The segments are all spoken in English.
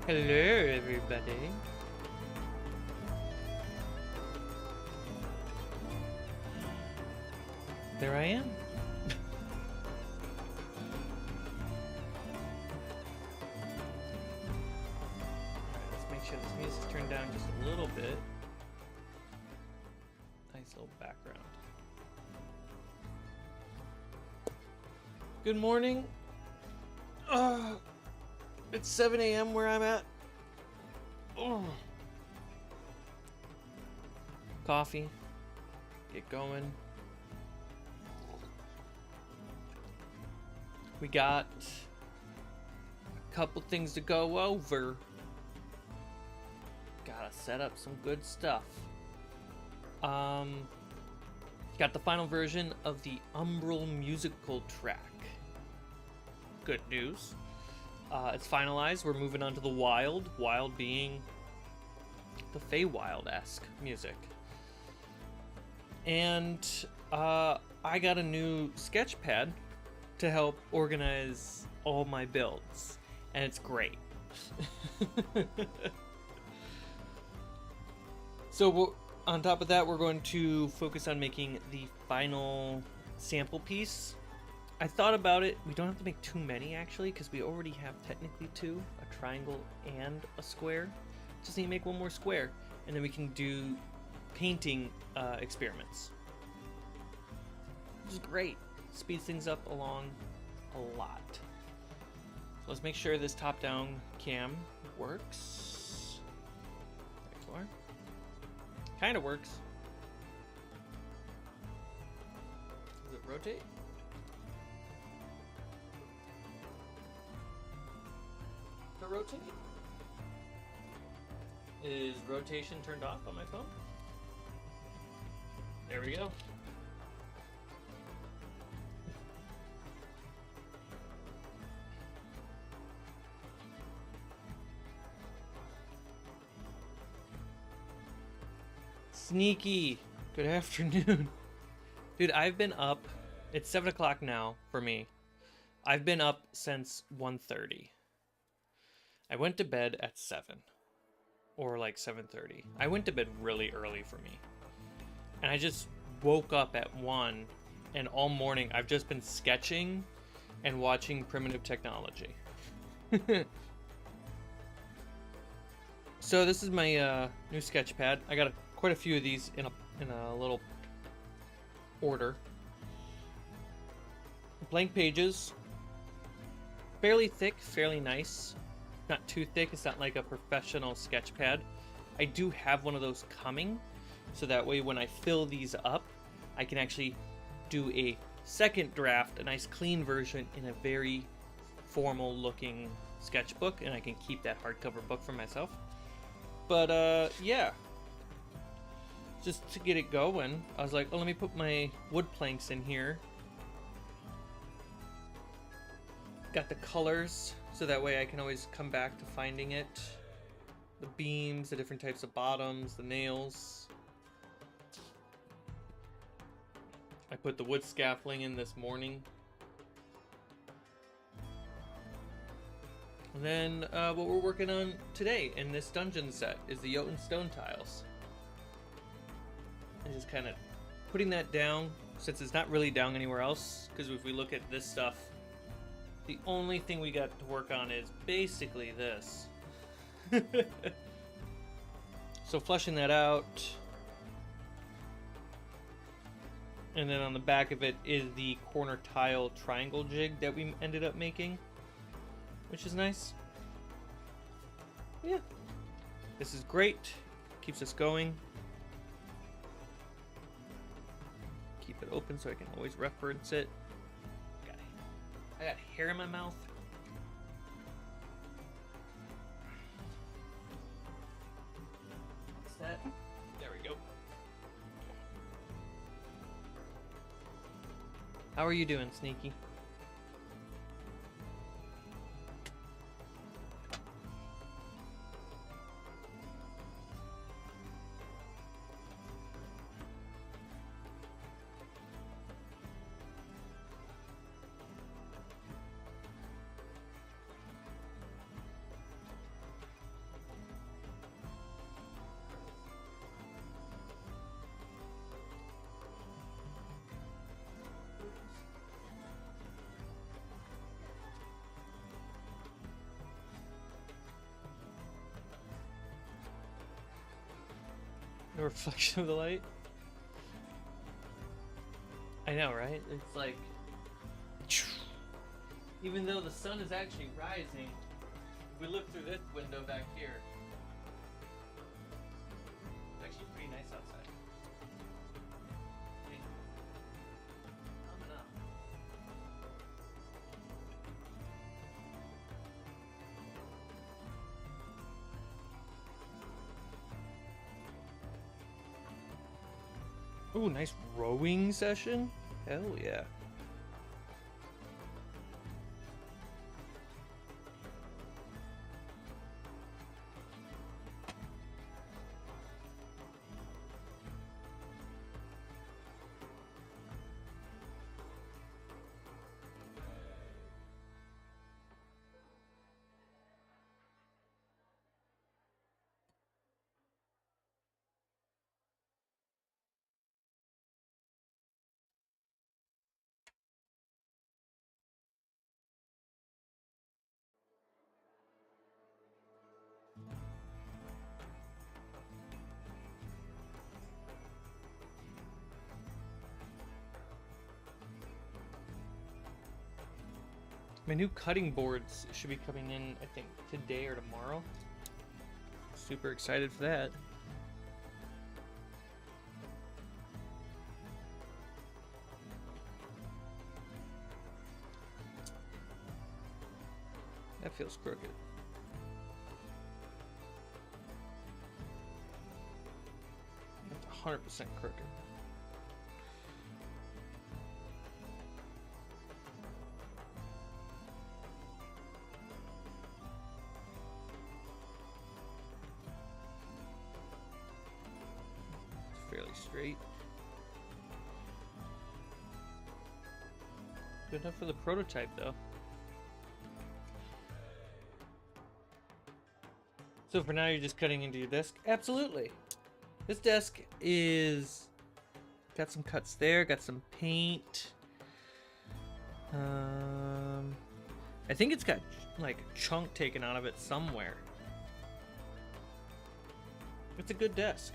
Hello, everybody. There I am. Let's make sure this music's turned down just a little bit. Nice little background. Good morning. It's 7 a.m. where I'm at. Coffee. Get going. We got a couple things to go over. Gotta set up some good stuff. Got the final version of the UMBRAL musical track. Good news. It's finalized. We're moving on to the Wild. Wild being the Feywild-esque music. And I got a new sketch pad to help organize all my builds, and it's great. So on top of that, we're going to focus on making the final sample piece. I thought about it. We don't have to make too many, actually, because we already have technically two, a triangle and a square. Just need to make one more square, and then we can do painting experiments, which is great. Speeds things up along a lot. So let's make sure this top-down cam works. There you are. Kind of works. Does it rotate? Does it rotate? Is rotation turned off on my phone? There we go. Sneaky. Good afternoon. Dude, I've been up. It's 7 o'clock now for me. I've been up since 1:30. I went to bed at 7. Or like 7:30. I went to bed really early for me. And I just woke up at 1. And all morning I've just been sketching and watching Primitive Technology. So this is my new sketch pad. I got quite a few of these in a little order. Blank pages, fairly thick, fairly nice. Not too thick. It's not like a professional sketch pad. I do have one of those coming, so that way when I fill these up, I can actually do a second draft, a nice clean version in a very formal looking sketchbook, and I can keep that hardcover book for myself. But yeah, just to get it going, I was like, oh, let me put my wood planks in here. Got the colors, so that way I can always come back to finding it. The beams, the different types of bottoms, the nails. I put the wood scaffolding in this morning. And then what we're working on today in this dungeon set is the Jotun stone tiles. And just kind of putting that down, since it's not really down anywhere else, because if we look at this stuff, the only thing we got to work on is basically this. So fleshing that out. And then on the back of it is the corner tile triangle jig that we ended up making, which is nice. Yeah, this is great. Keeps us going. Keep it open so I can always reference it. I got hair in my mouth. What's that? There we go. How are you doing, Sneaky? reflection of the light. I know, right? It's like, even though the sun is actually rising, if we look through this window back here, it's actually pretty nice outside. Okay. Coming up. Ooh, nice rowing session. Hell yeah. My new cutting boards should be coming in, I think, today or tomorrow. Super excited for that. That feels crooked. That's 100% crooked. Fairly straight. Good enough for the prototype, though. So for now, you're just cutting into your desk? Absolutely. This desk is got some cuts there, got some paint. I think it's got like a chunk taken out of it somewhere. It's a good desk.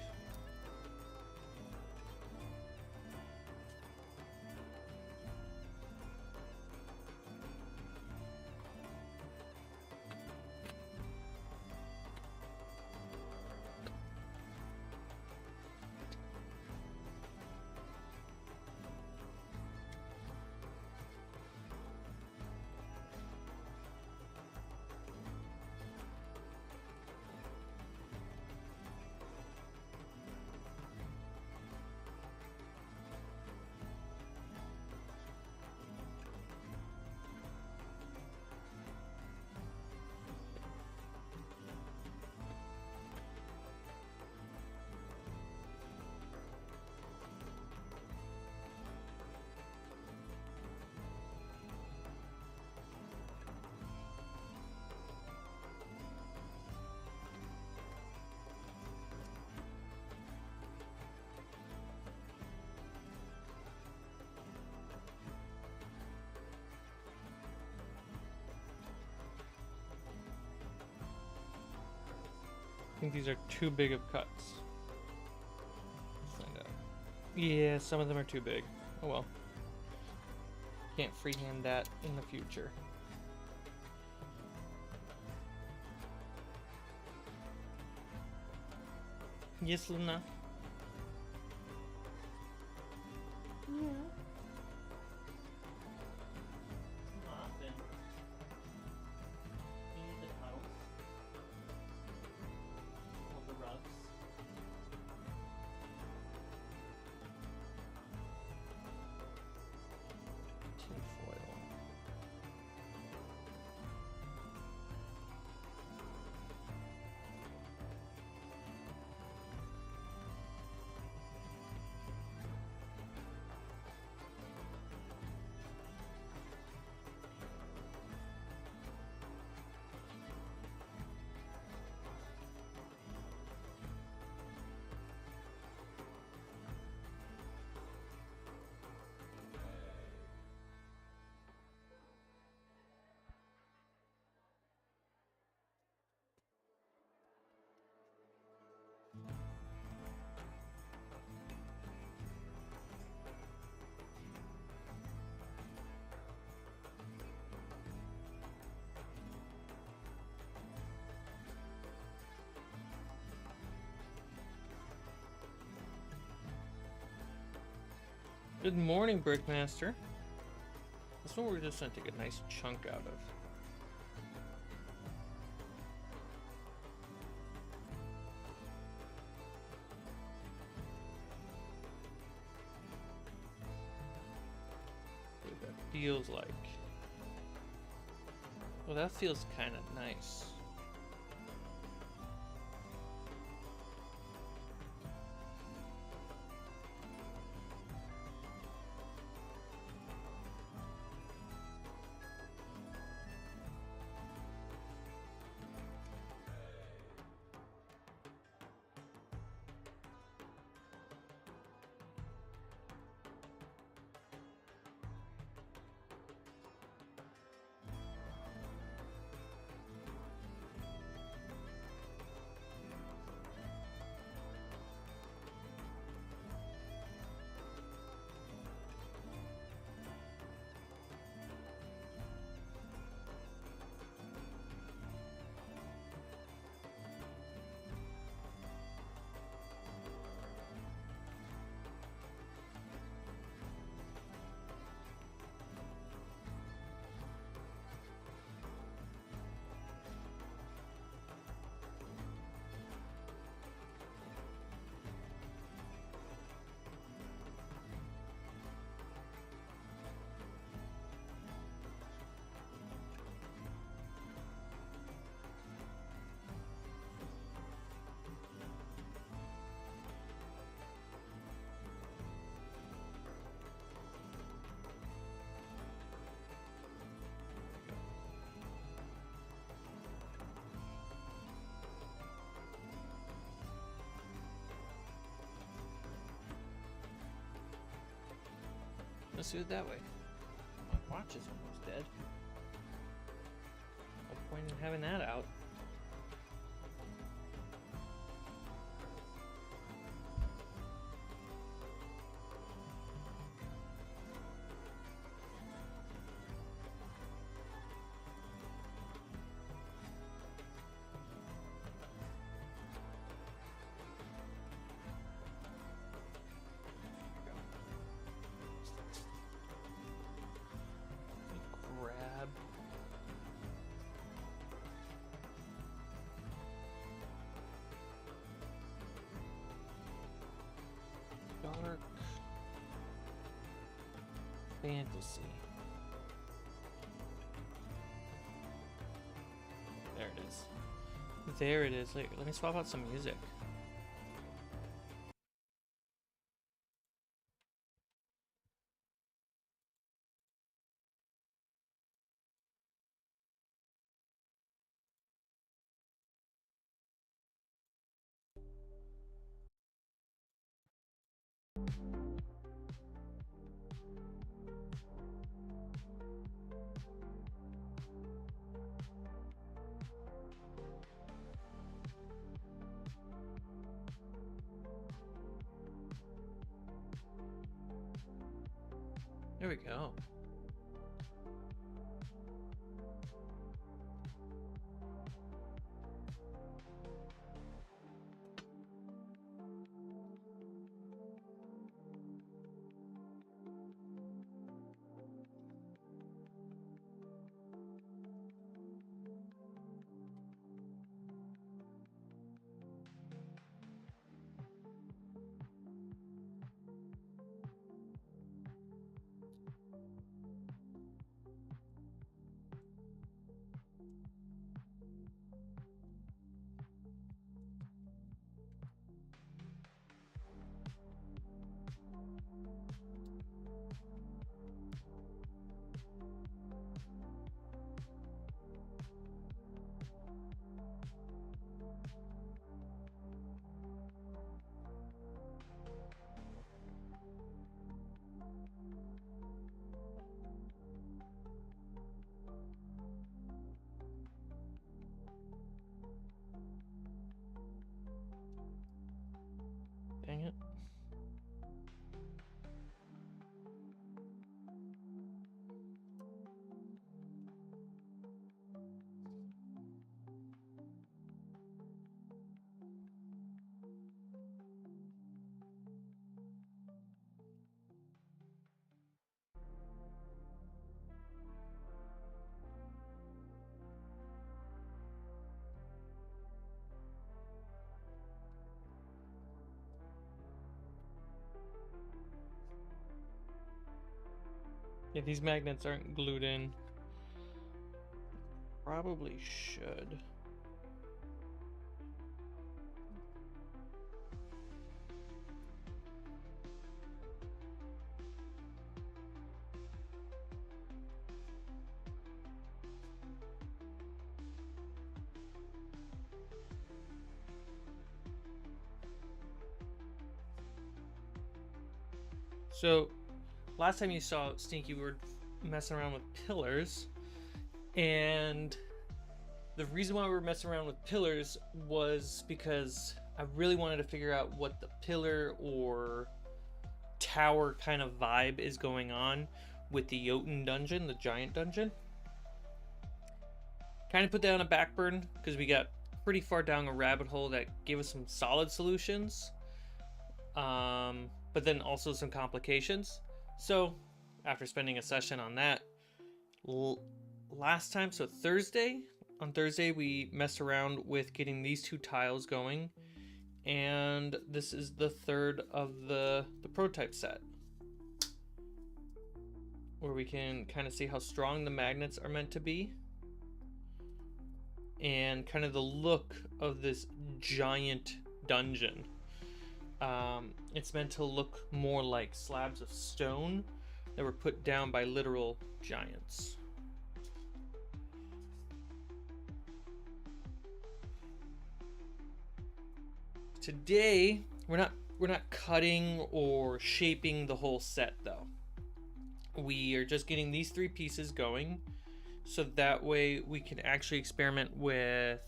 I think these are too big of cuts. Let's find out. Yeah, some of them are too big. Oh well. Can't freehand that in the future. Yes, Luna. Yeah. Often. You need the house. All the rugs. Tinfoil. Good morning, Brickmaster. This one we're just gonna take a nice chunk out of. See what that feels like. Well, that feels kind of nice. Let's do it that way. My watch is almost dead. No point in having that out. Grab. Dark fantasy. There it is. There it is. Let me swap out some music. There we go. Yeah, these magnets aren't glued in. Probably should. So, last time you saw Stinky, we were messing around with pillars, and the reason why we were messing around with pillars was because I really wanted to figure out what the pillar or tower kind of vibe is going on with the Jotun dungeon, the giant dungeon. Kind of put that on a back burn because we got pretty far down a rabbit hole that gave us some solid solutions, but then also some complications. So after spending a session on that last time, so on Thursday we messed around with getting these two tiles going, and this is the third of the prototype set, where we can kind of see how strong the magnets are meant to be and kind of the look of this giant dungeon. It's meant to look more like slabs of stone that were put down by literal giants. Today, we're not cutting or shaping the whole set though. We are just getting these three pieces going, so that way we can actually experiment with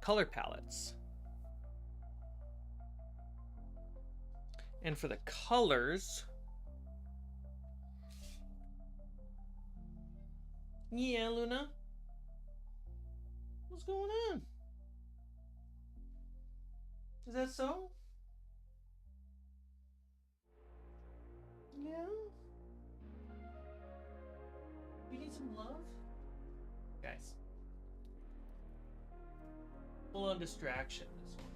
color palettes. And for the colors, yeah, Luna, what's going on? Is that so? Yeah? You need some love? Guys. Full on distraction, this one.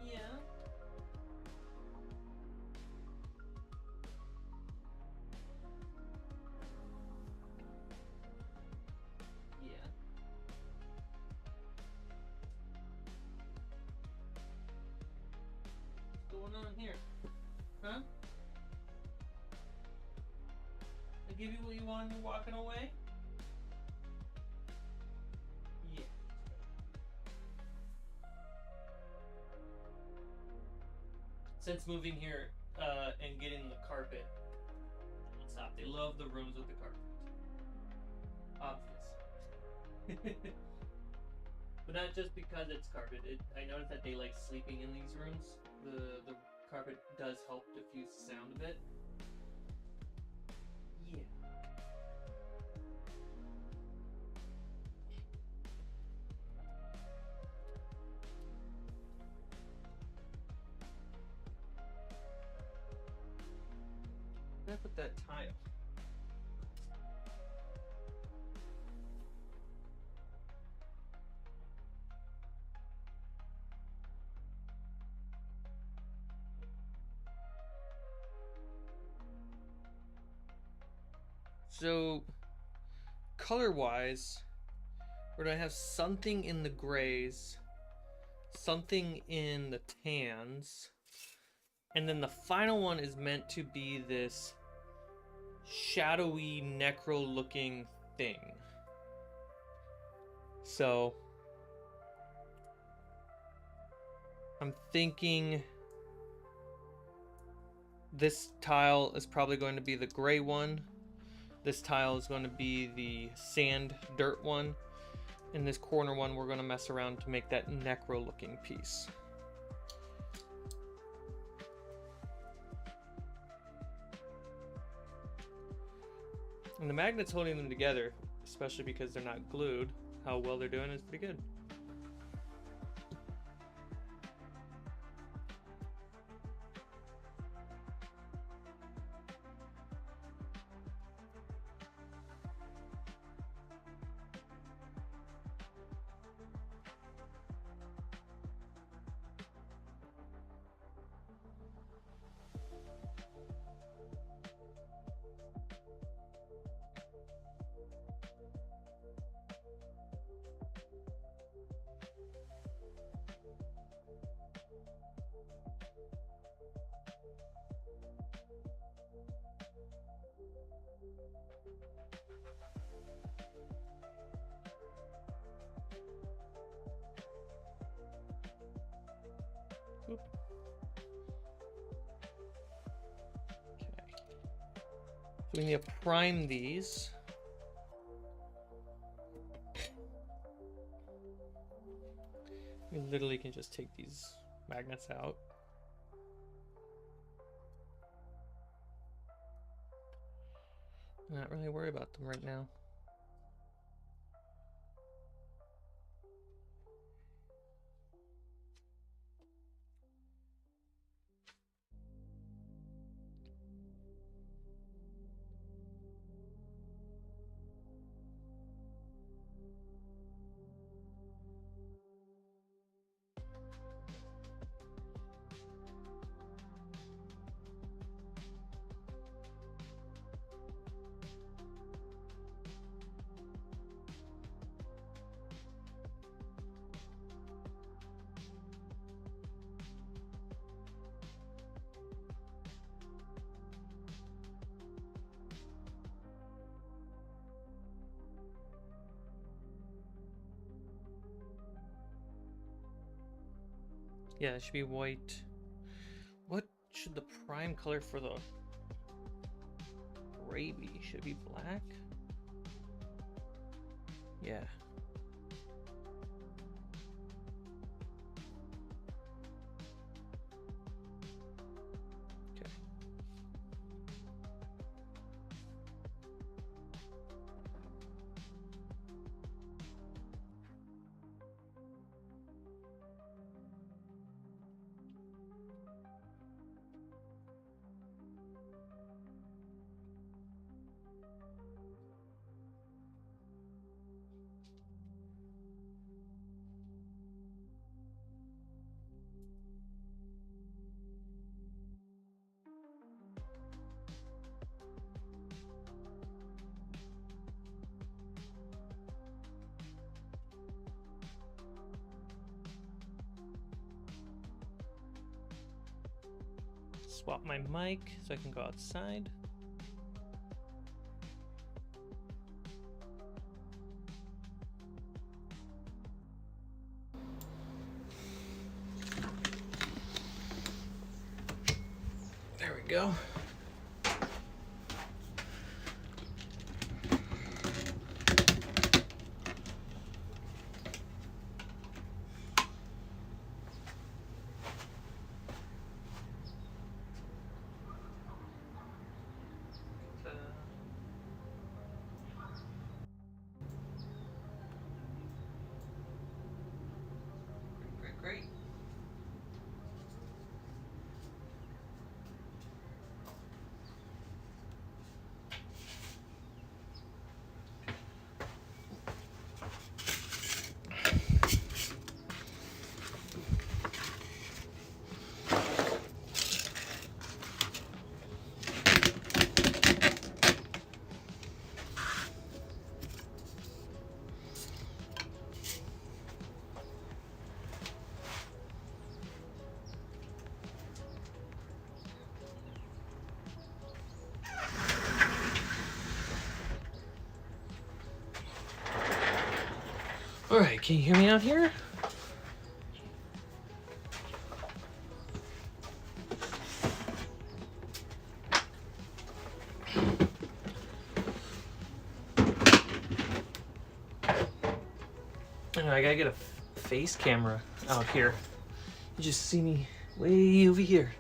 Yeah? Yeah. What's going on here? Huh? I give you what you want and you're walking away? Yeah. Since moving here and getting the carpet, stop. They love the rooms with the carpet. Obvious. But not just because it's carpet. I noticed that they like sleeping in these rooms. The carpet does help diffuse the sound a bit. Yeah. Where did I put that tile? So, color-wise, we're gonna have something in the grays, something in the tans, and then the final one is meant to be this shadowy necro-looking thing. So, I'm thinking this tile is probably going to be the gray one. This tile is going to be the sand dirt one. In this corner one, we're going to mess around to make that necro looking piece. And the magnets holding them together, especially because they're not glued, how well they're doing is pretty good. Oop. So we need to prime these. We literally can just take these magnets out. I'm not really worried about them right now. Yeah, it should be white. What should the prime color for the gray be? Should it be black? Yeah. Okay. Swap my mic so I can go outside. There we go. Great. All right, can you hear me out here? I gotta get a face camera out here. You just see me way over here.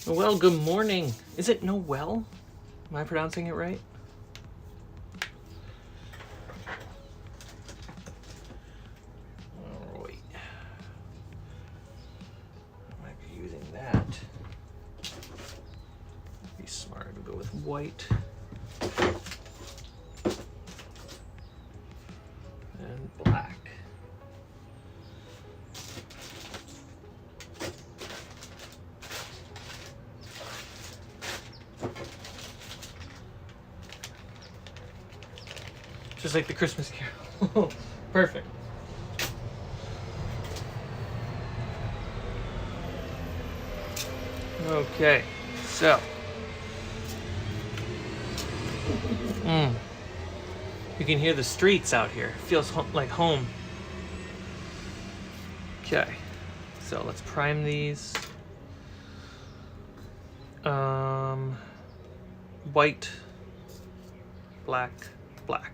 Noel, good morning. Is it Noel? Am I pronouncing it right? Alright. I might be using that. Be smart to go with white. And black. Just like the Christmas Carol. Perfect. Okay, so You can hear the streets out here. Feels like home. Okay, so let's prime these. White, black, black.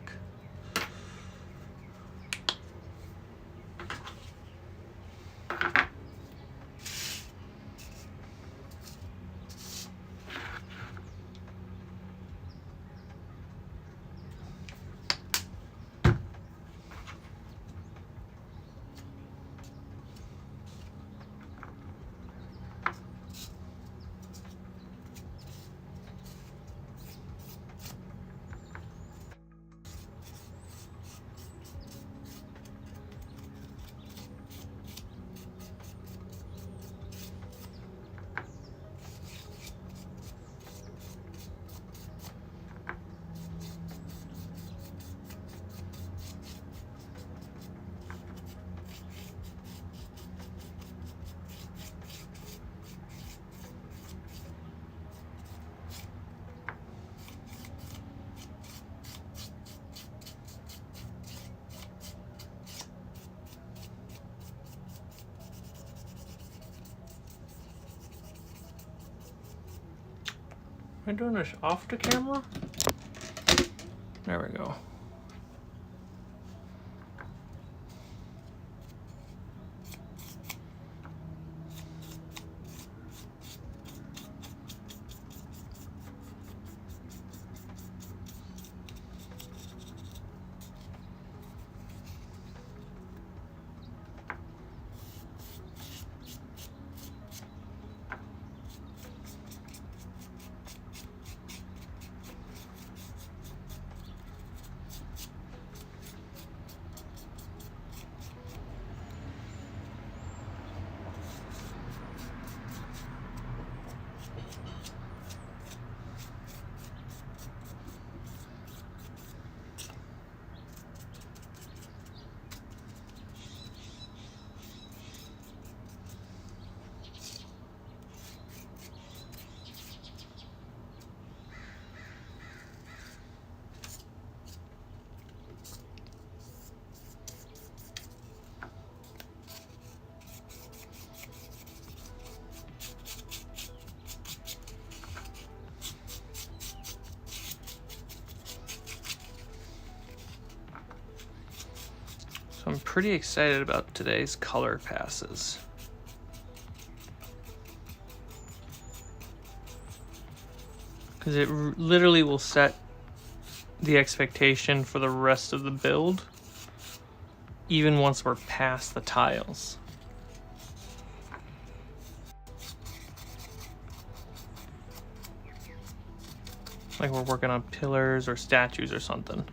Am I doing this off the camera? There we go. So I'm pretty excited about today's color passes. Because it literally will set the expectation for the rest of the build, even once we're past the tiles. Like we're working on pillars or statues or something.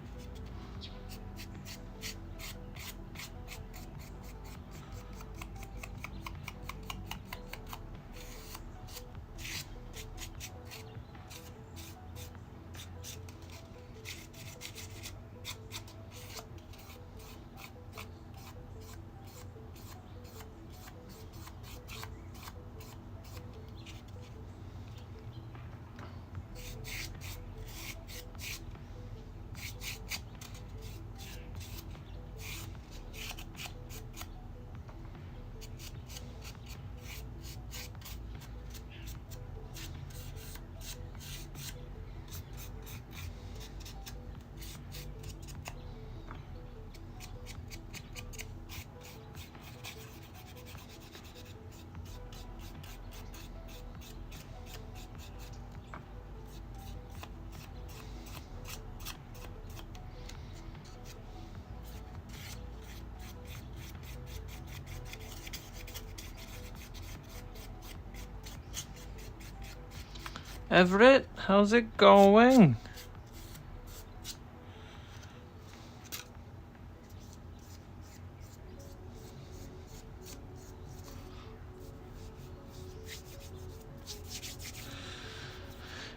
Everett, how's it going?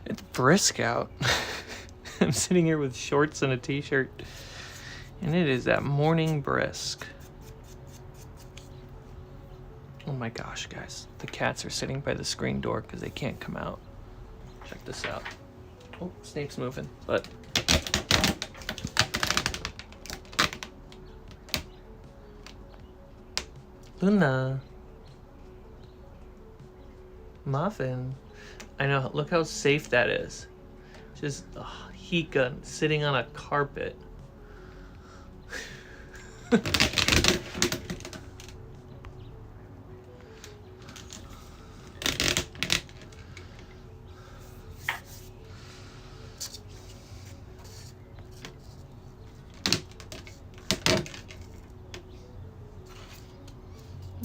It's brisk out. I'm sitting here with shorts and a t-shirt, and it is that morning brisk. Oh my gosh, guys. The cats are sitting by the screen door because they can't come out. Check this out. Oh, Snape's moving, but... Luna. Muffin. I know, look how safe that is. Just a heat gun sitting on a carpet.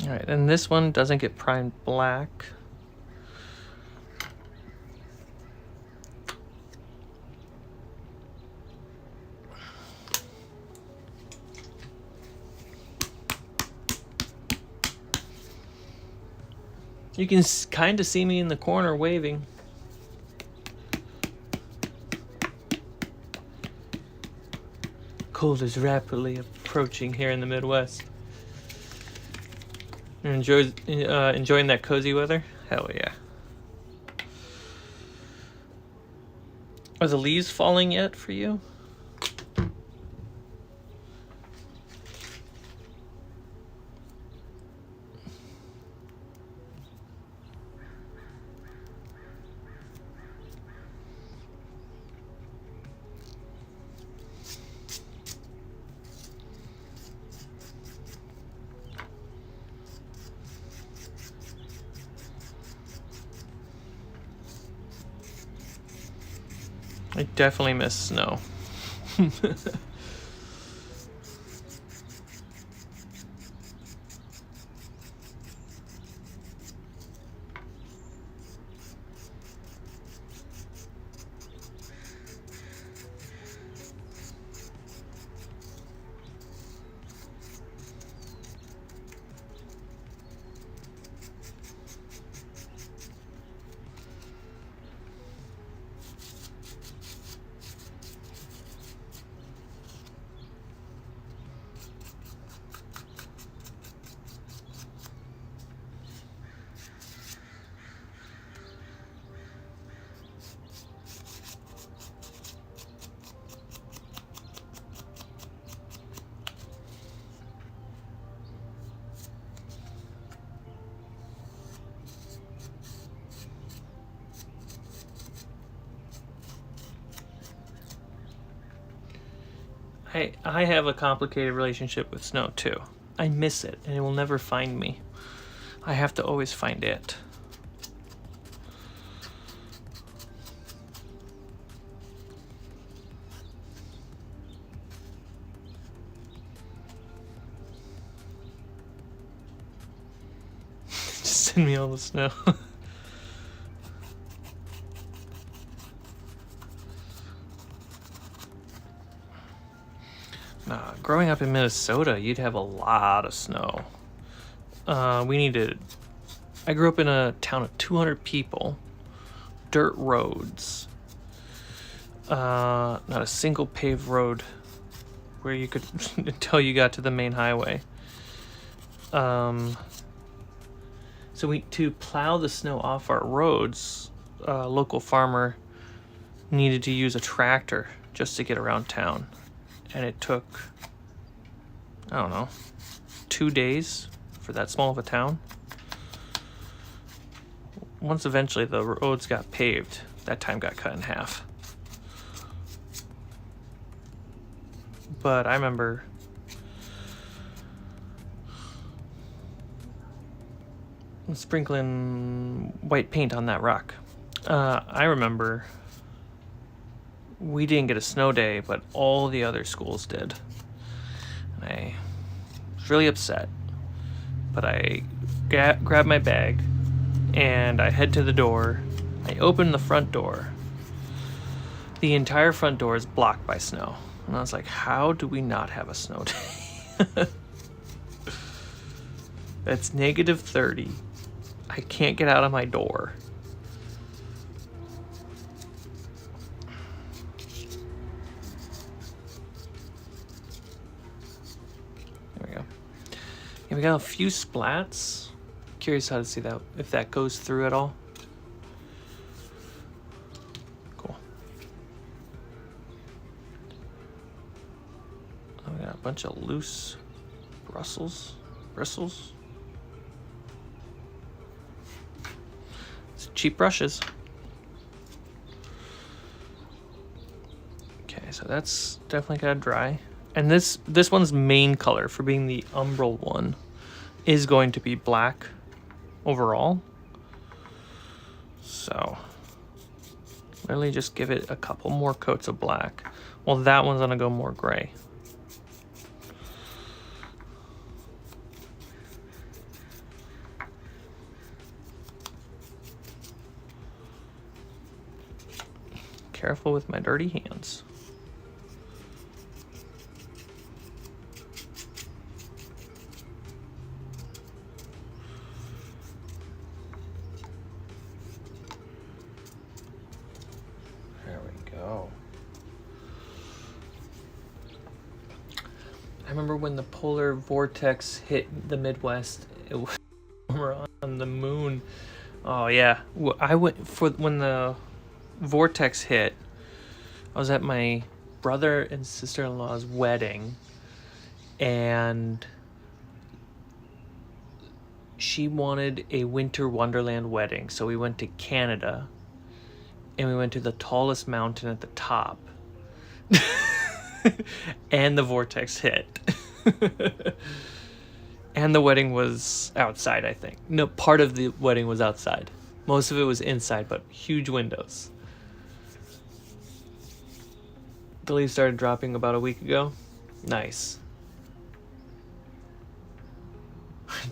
All right, and this one doesn't get primed black. You can kind of see me in the corner waving. Cold is rapidly approaching here in the Midwest. Enjoying that cozy weather? Hell yeah. Are the leaves falling yet for you? I definitely miss snow. I have a complicated relationship with snow too. I miss it and it will never find me. I have to always find it. Just send me all the snow. Growing up in Minnesota, you'd have a lot of snow. I grew up in a town of 200 people, dirt roads, not a single paved road where you could until you got to the main highway. So to plow the snow off our roads, a local farmer needed to use a tractor just to get around town. And it took, I don't know, 2 days for that small of a town. Once eventually the roads got paved, that time got cut in half. But I remember sprinkling white paint on that rock. I remember we didn't get a snow day, but all the other schools did. And I was really upset. But I grabbed my bag and I head to the door. I open the front door. The entire front door is blocked by snow. And I was like, how do we not have a snow day? That's negative 30. I can't get out of my door. There we go. Yeah, we got a few splats. Curious how to see that, if that goes through at all. Cool. a bunch of loose bristles. It's cheap brushes. Okay, so that's definitely gotta dry. And this one's main color for being the umbral one is going to be black overall. So literally just give it a couple more coats of black. Well, that one's gonna go more gray. Careful with my dirty hands. There we go. I remember when the polar vortex hit the Midwest, it was on the moon. Oh yeah, I went for when the vortex hit. I was at my brother and sister-in-law's wedding, and she wanted a winter wonderland wedding, so we went to Canada, and we went to the tallest mountain at the top, and the vortex hit. And the wedding was outside, I think. No, part of the wedding was outside. Most of it was inside, but huge windows. The leaves started dropping about a week ago. Nice.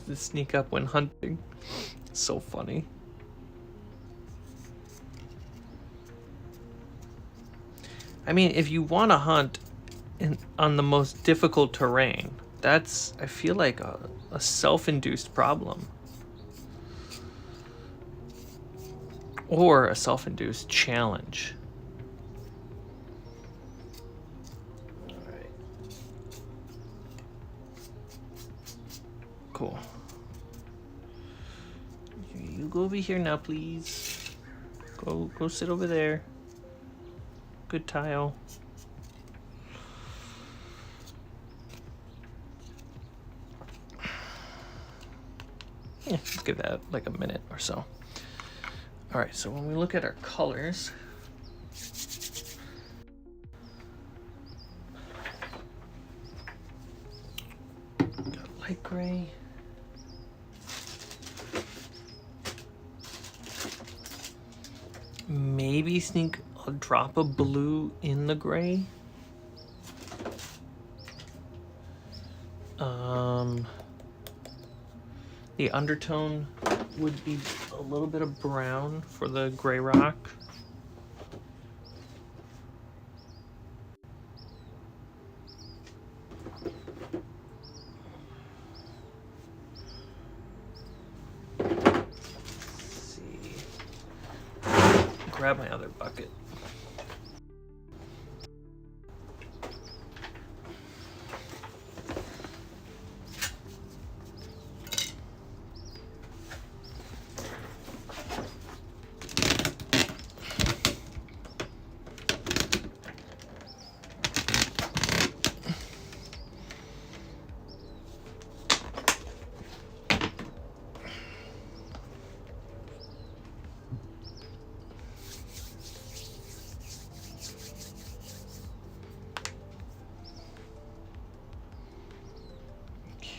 To sneak up when hunting. So funny. I mean, if you want to hunt on the most difficult terrain, that's, I feel like, a self-induced problem. Or a self-induced challenge. Cool. You go over here now, please. Go sit over there. Good tile. Yeah, let's give that like a minute or so. All right, so when we look at our colors, got light gray. Maybe sneak a drop of blue in the gray. The undertone would be a little bit of brown for the gray rock. Let's see. Grab my other bucket.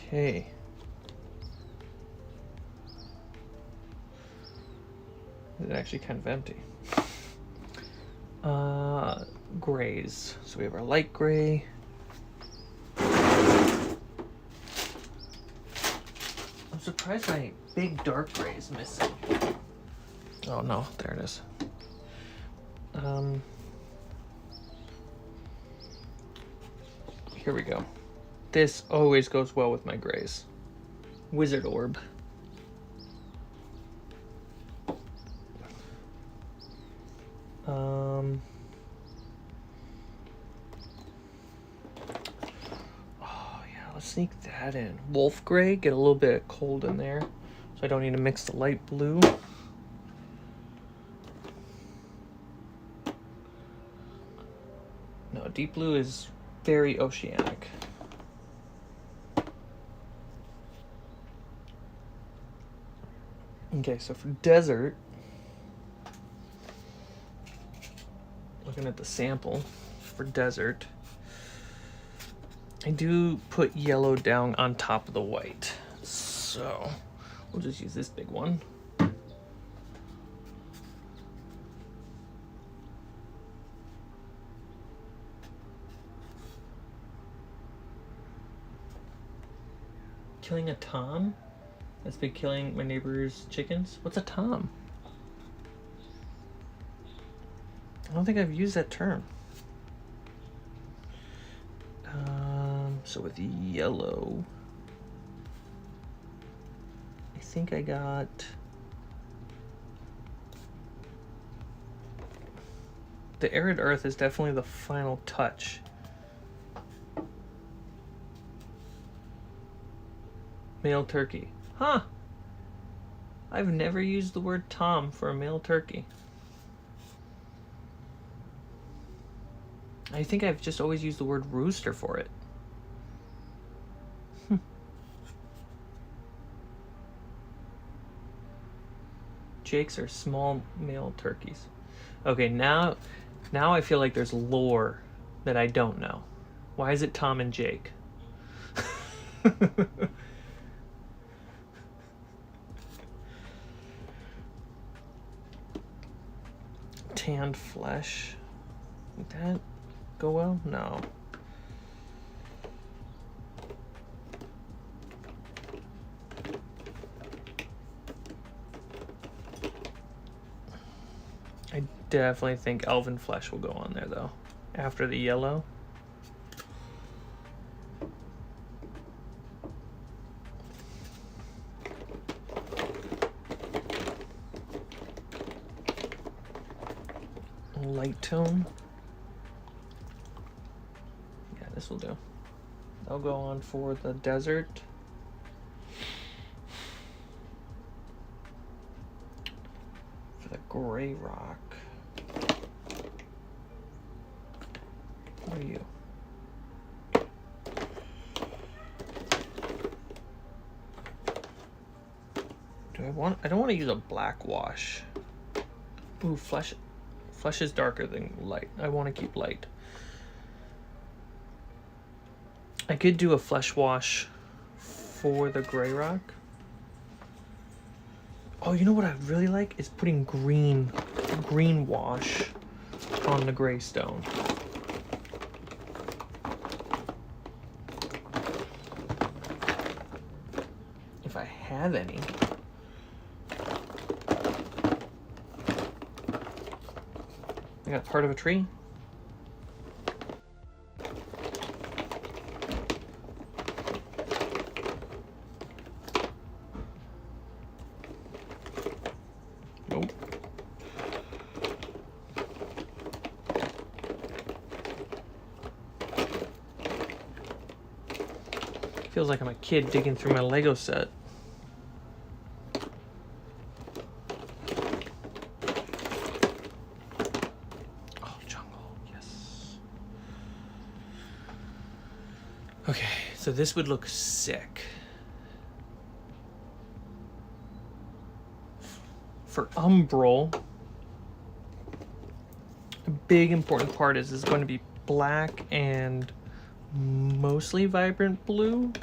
Okay. It's actually kind of empty. Grays. So we have our light gray. I'm surprised my big dark gray is missing. Oh no, there it is. Here we go. This always goes well with my grays. Wizard Orb. Oh yeah, let's sneak that in. Wolf Gray, get a little bit of cold in there, so I don't need to mix the light blue. No, deep blue is very oceanic. Okay, so for desert, looking at the sample for desert, I do put yellow down on top of the white. So we'll just use this big one. Killing a tom? That's been killing my neighbor's chickens? What's a tom? I don't think I've used that term. So with yellow, I think I got the arid earth is definitely the final touch. Male turkey. Huh. I've never used the word tom for a male turkey. I think I've just always used the word rooster for it. Jakes are small male turkeys. Okay, now I feel like there's lore that I don't know. Why is it Tom and Jake? Tanned flesh. Would that go well? No. I definitely think elven flesh will go on there though. After the yellow. Light tone. Yeah, this will do. I'll go on for the desert. For the gray rock. What are you? I don't want to use a black wash. Ooh, flesh is darker than light. I want to keep light. I could do a flesh wash for the gray rock. Oh, you know what I really like is putting green wash on the gray stone. If I have any. I got part of a tree. Nope. Feels like I'm a kid digging through my Lego set. Okay, so this would look sick. For umbral, a big important part is going to be black and mostly vibrant blue.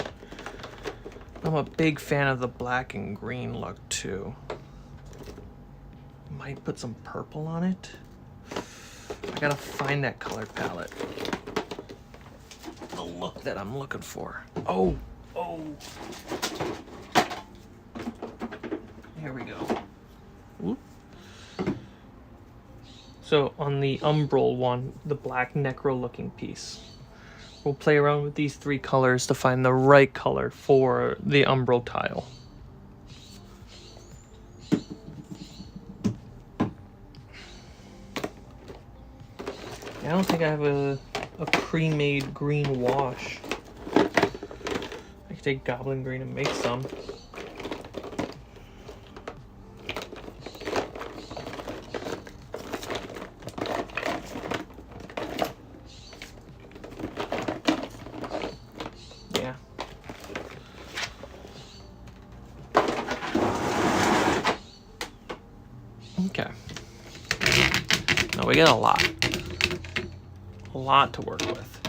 I'm a big fan of the black and green look too. Might put some purple on it. I gotta find that color palette. The look that I'm looking for. Oh. Here we go. Whoop. So on the umbral one, the black necro looking piece, we'll play around with these three colors to find the right color for the umbral tile. I don't think I have a pre-made green wash. I could take goblin green and make some. Yeah. we got a lot to work with.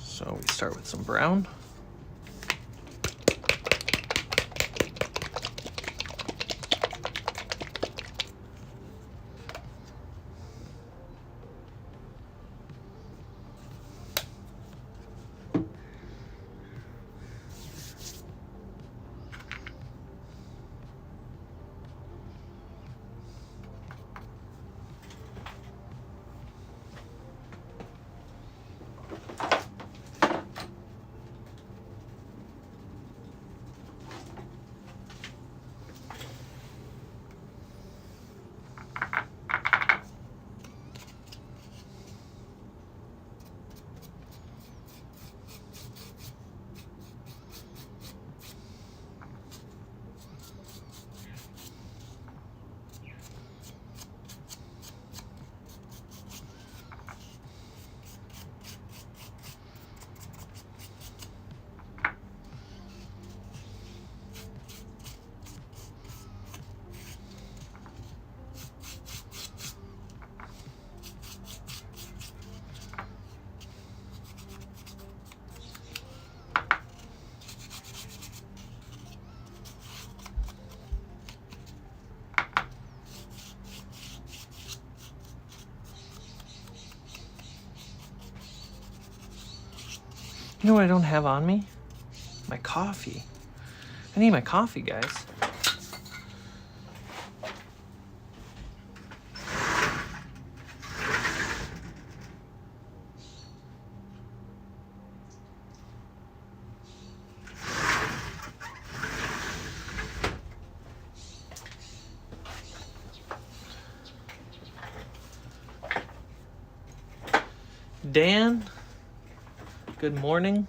So we start with some brown. You know what I don't have on me? My coffee. I need my coffee, guys. Dan, good morning.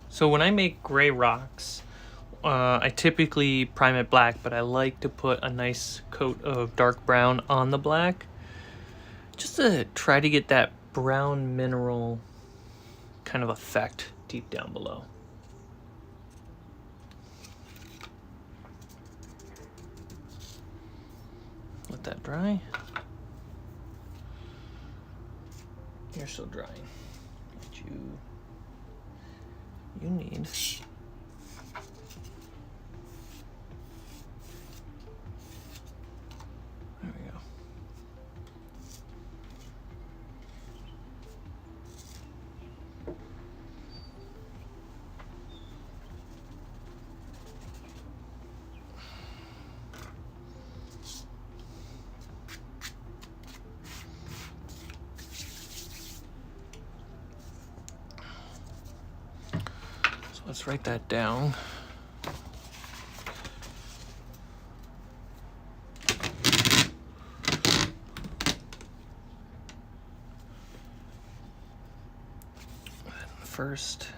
So when I make gray rocks, I typically prime it black, but I like to put a nice coat of dark brown on the black, just to try to get that brown mineral kind of effect deep down below. Let that dry. You're still drying. You need. There we go. Let's write that down. First,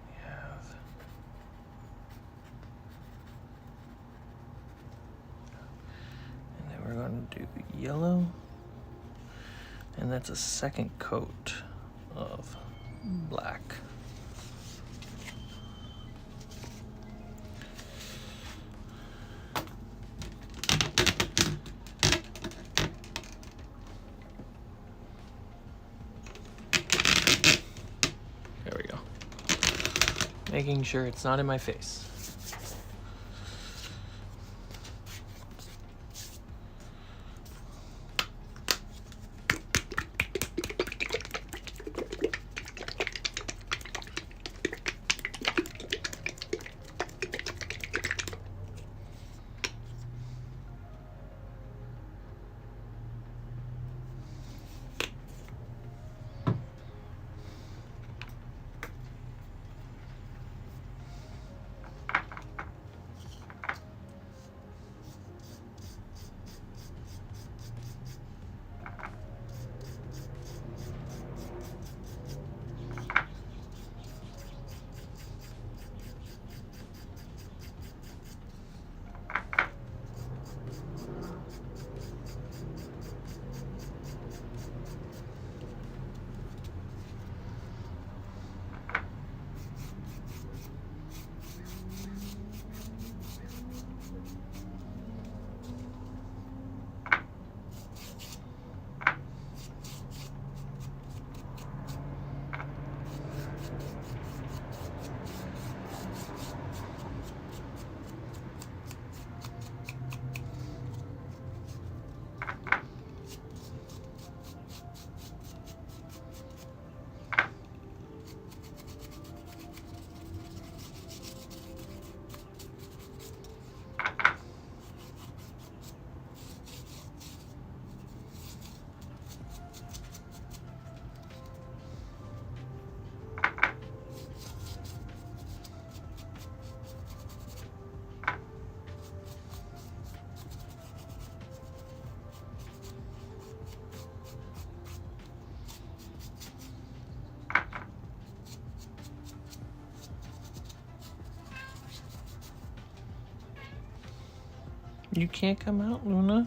we have and then we're going to do yellow, and that's a second coat of black. making sure it's not in my face. You can't come out, Luna.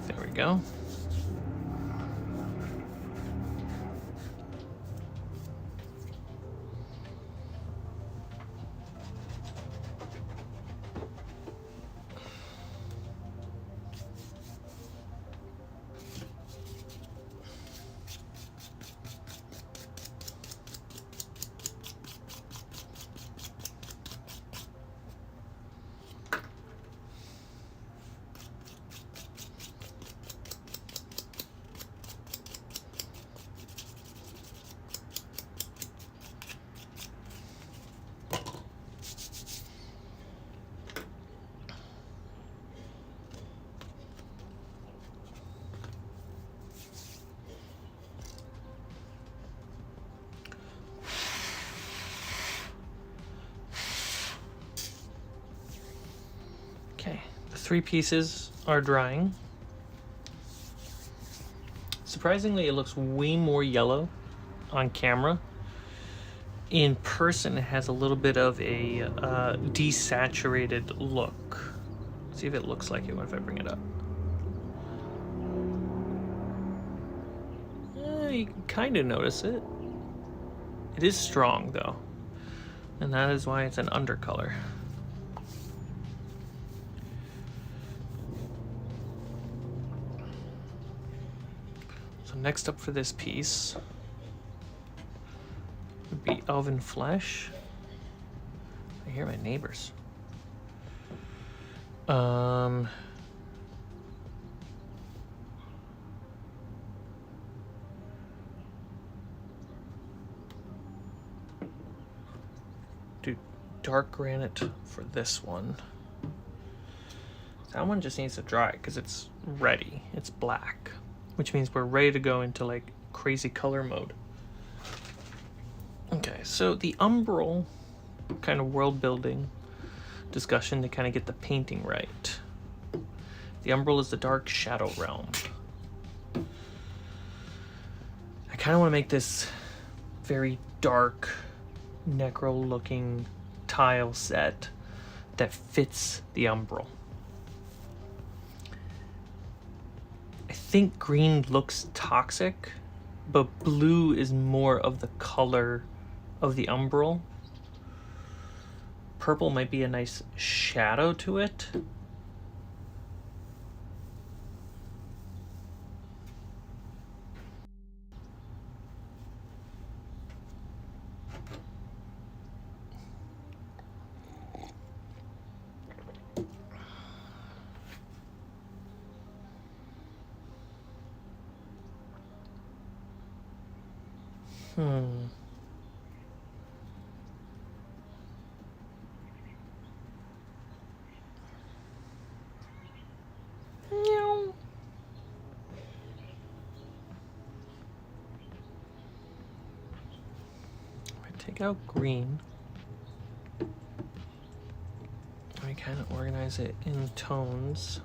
There we go. Okay, the 3 pieces are drying. Surprisingly, it looks way more yellow on camera. In person, it has a little bit of a desaturated look. See if it looks like it if I bring it up. You can kind of notice it. It is strong though, and that is why it's an undercolor. So next up for this piece would be Elven Flesh. I hear my neighbors. Do dark granite for this one. That one just needs to dry because it's ready. It's black, which means we're ready to go into like crazy color mode. Okay, so the umbral kind of world building discussion to kind of get the painting right. The umbral is the dark shadow realm. kind of want to make this very dark, necro looking tile set that fits the umbral. I think green looks toxic, but blue is more of the color of the umbral. Purple might be a nice shadow to it. Take out green. We kind of organize it in tones.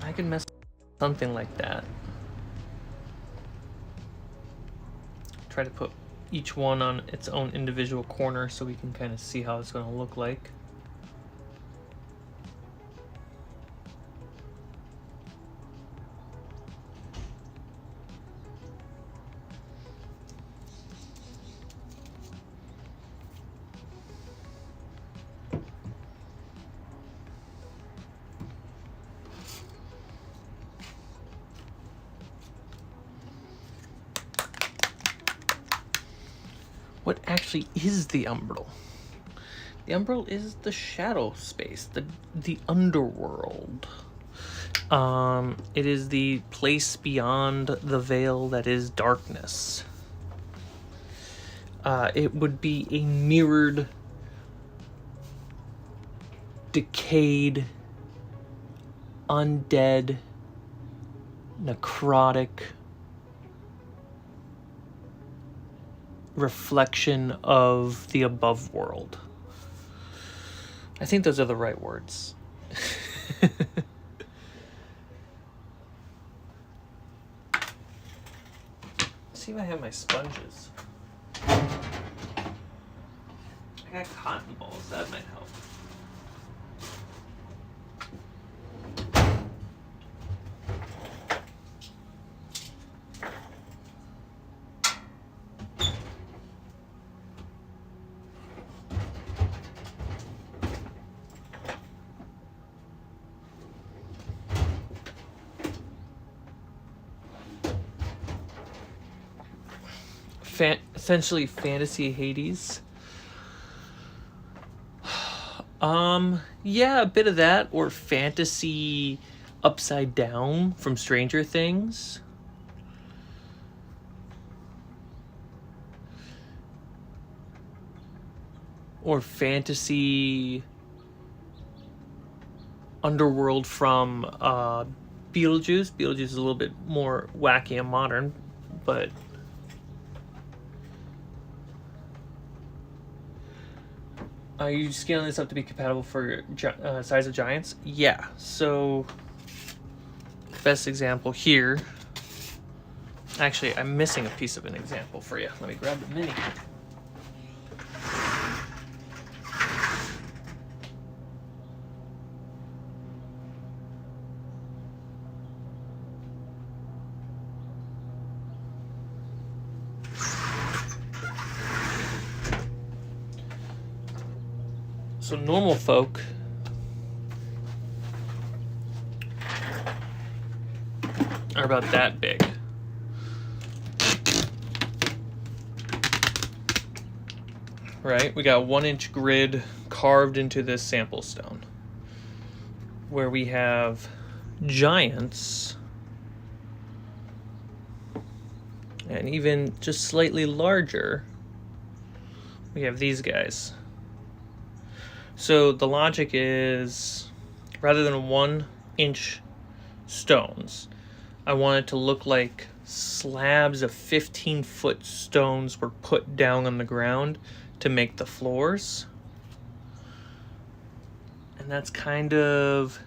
I can mess with something like that. Try to put each one on its own individual corner so we can kind of see how it's going to look like. What actually is the umbral? The umbral is the shadow space, the underworld. It is the place beyond the veil that is darkness. It would be a mirrored, decayed, undead, necrotic reflection of the above world. I think those are the right words. See if I have my sponges. I got cotton balls, that might help. Essentially fantasy Hades. Yeah, a bit of that, or fantasy upside down from Stranger Things. Or fantasy underworld from Beetlejuice. Beetlejuice is a little bit more wacky and modern, but are you scaling this up to be compatible for Size of Giants? Yeah, so best example here. Actually, I'm missing a piece of an example for you. Let me grab the mini. So normal folk are about that big. Right? We got 1-inch grid carved into this sample stone. Where we have giants, and even just slightly larger, we have these guys. So the logic is, rather than 1-inch stones, I want it to look like slabs of 15-foot stones were put down on the ground to make the floors. And And that's kind of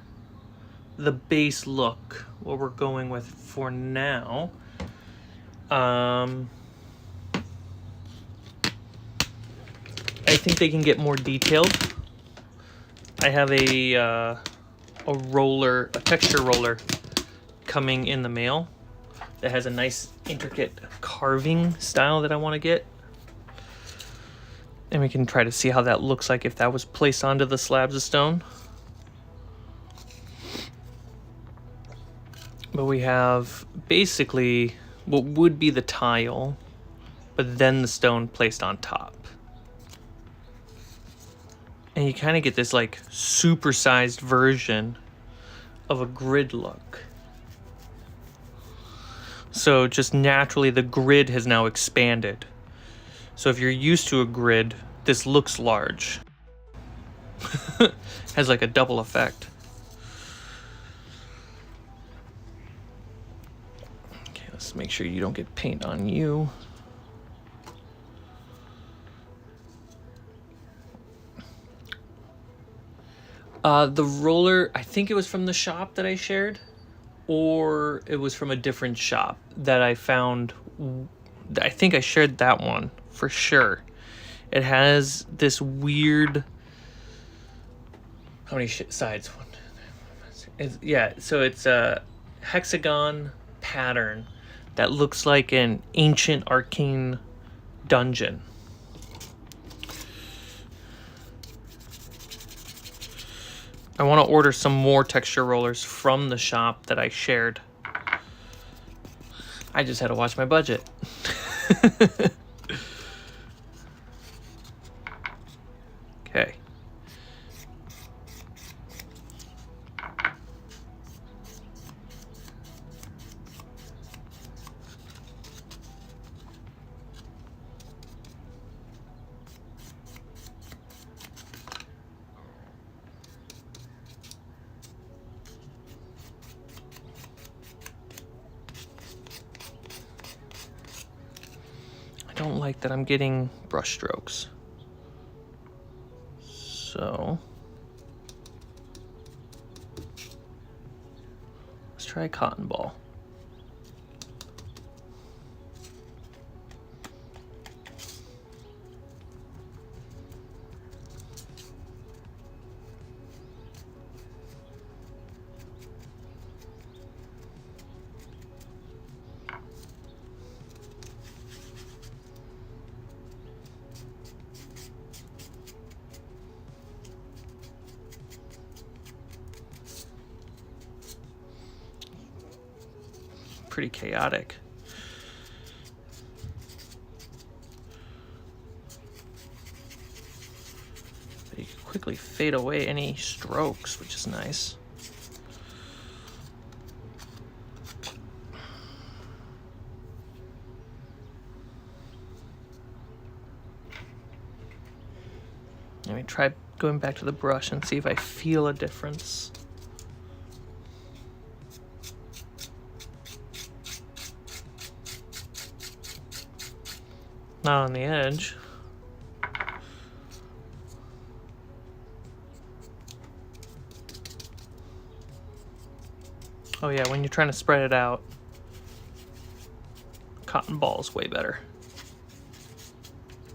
the base look, what we're going with for now. I think they can get more detailed. I have a texture roller coming in the mail that has a nice intricate carving style that I want to get. And we can try to see how that looks like if that was placed onto the slabs of stone. But we have basically what would be the tile, but then the stone placed on top. And you kind of get this like supersized version of a grid look. So just naturally the grid has now expanded. So if you're used to a grid, this looks large. Has like a double effect. Okay, let's make sure you don't get paint on you. The roller, I think it was from the shop that I shared, or it was from a different shop that I found. I think I shared that one for sure. It has this weird, how many sides? Yeah, so it's a hexagon pattern that looks like an ancient arcane dungeon. I want to order some more texture rollers from the shop that I shared. I just had to watch my budget. Okay. I don't like that I'm getting brush strokes. So let's try cotton ball. Pretty chaotic. But you can quickly fade away any strokes, which is nice. Let me try going back to the brush and see if I feel a difference. Not on the edge. Oh yeah, when you're trying to spread it out, cotton ball is way better.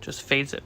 Just fades it.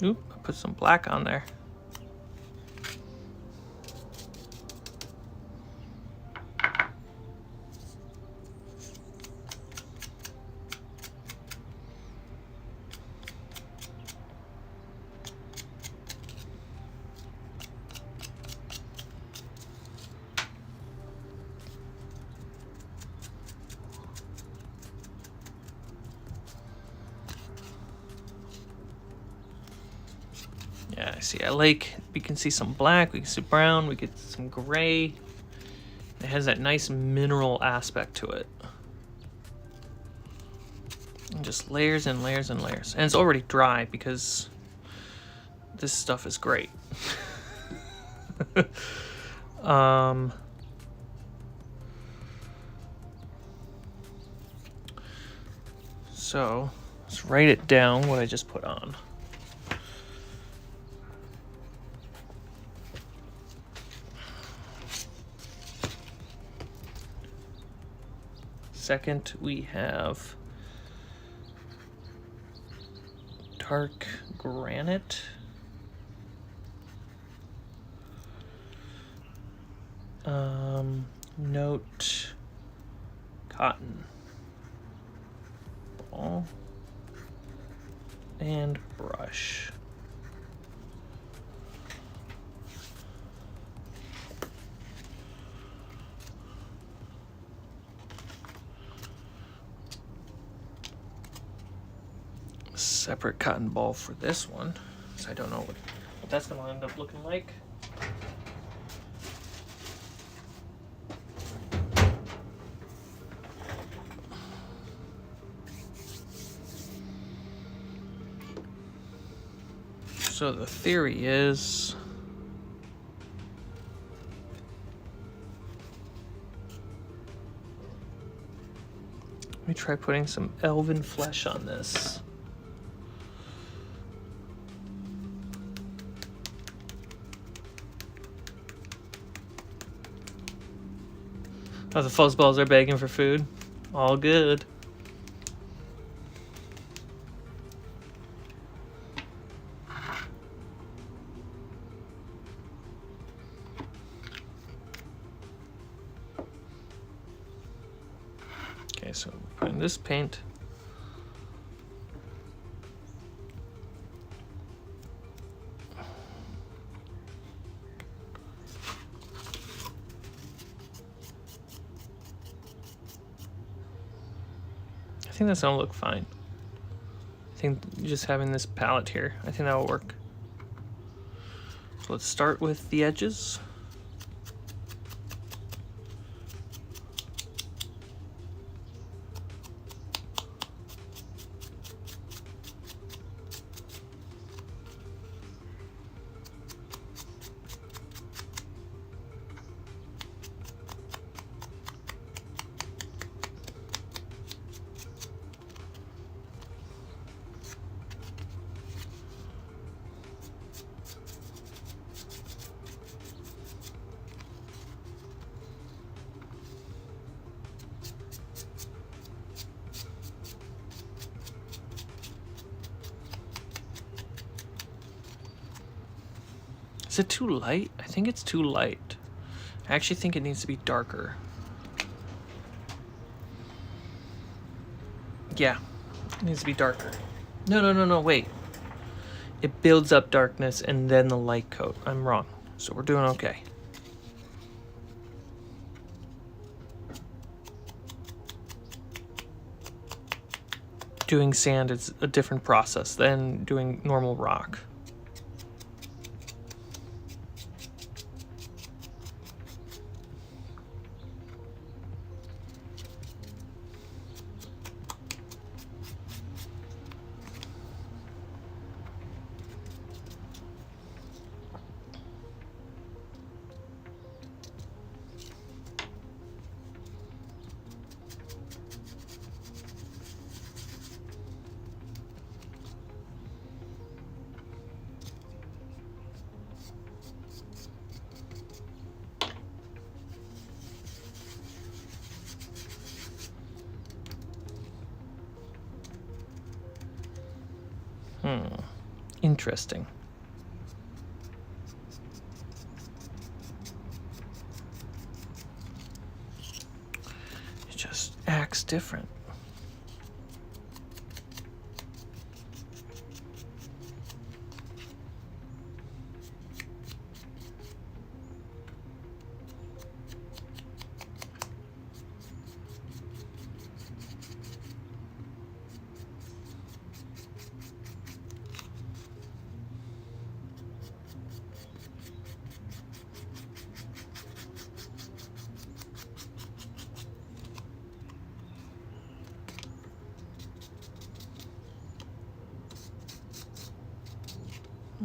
Oop, I put some black on there. Yeah, I see. We can see some black, we can see brown, we get some gray. It has that nice mineral aspect to it. And just layers and layers and layers. And it's already dry because this stuff is great. So let's write it down what I just put on. Second, we have dark granite. Note cotton ball and brush. Separate cotton ball for this one, so I don't know what that's going to end up looking like. So the theory is let me try putting some elven flesh on this. Oh, the fuzzballs are begging for food. All good. Okay, so putting this paint. I think that's gonna look fine. I think just having this palette here, I think that will work. So let's start with the edges. Is it too light? I think it's too light. I actually think it needs to be darker. Yeah, it needs to be darker. No, wait. It builds up darkness and then the light coat. I'm wrong. So we're doing okay. Doing sand is a different process than doing normal rock. Interesting. It just acts different.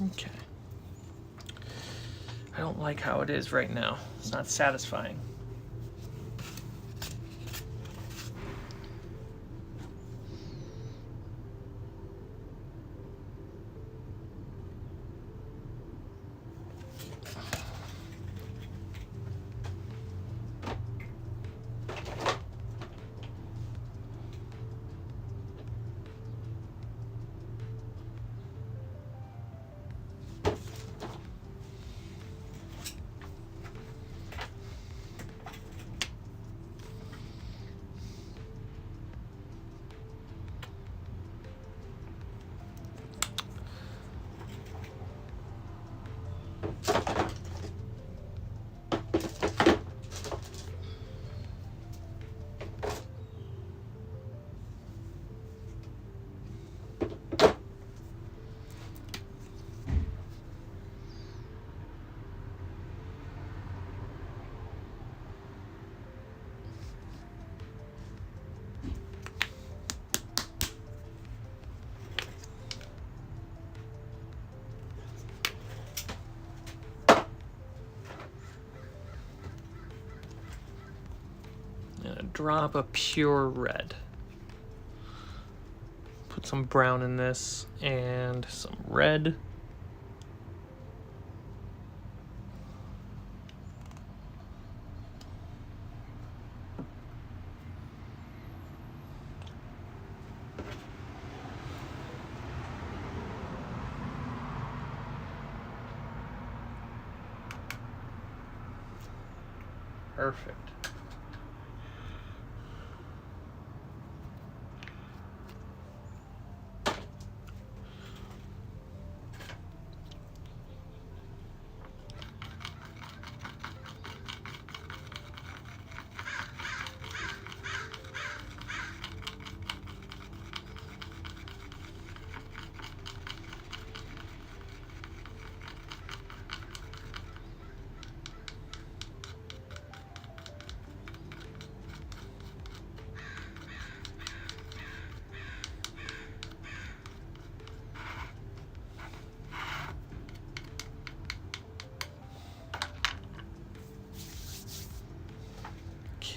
Okay. I don't like how it is right now. It's not satisfying. Drop a pure red. Put some brown in this and some red. Perfect.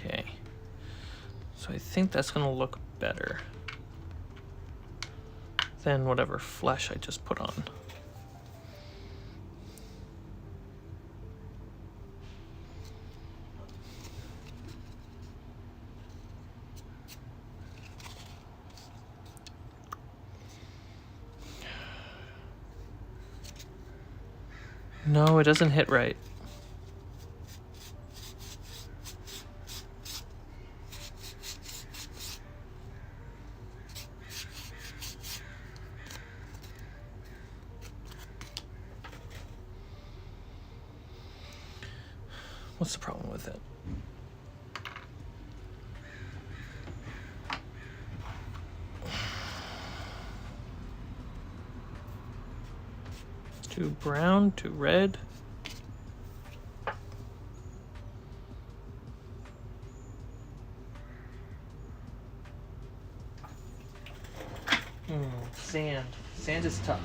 Okay, so I think that's gonna look better than whatever flesh I just put on. No, it doesn't hit right. What's the problem with it? Too brown, too red. Sand. Sand is tough.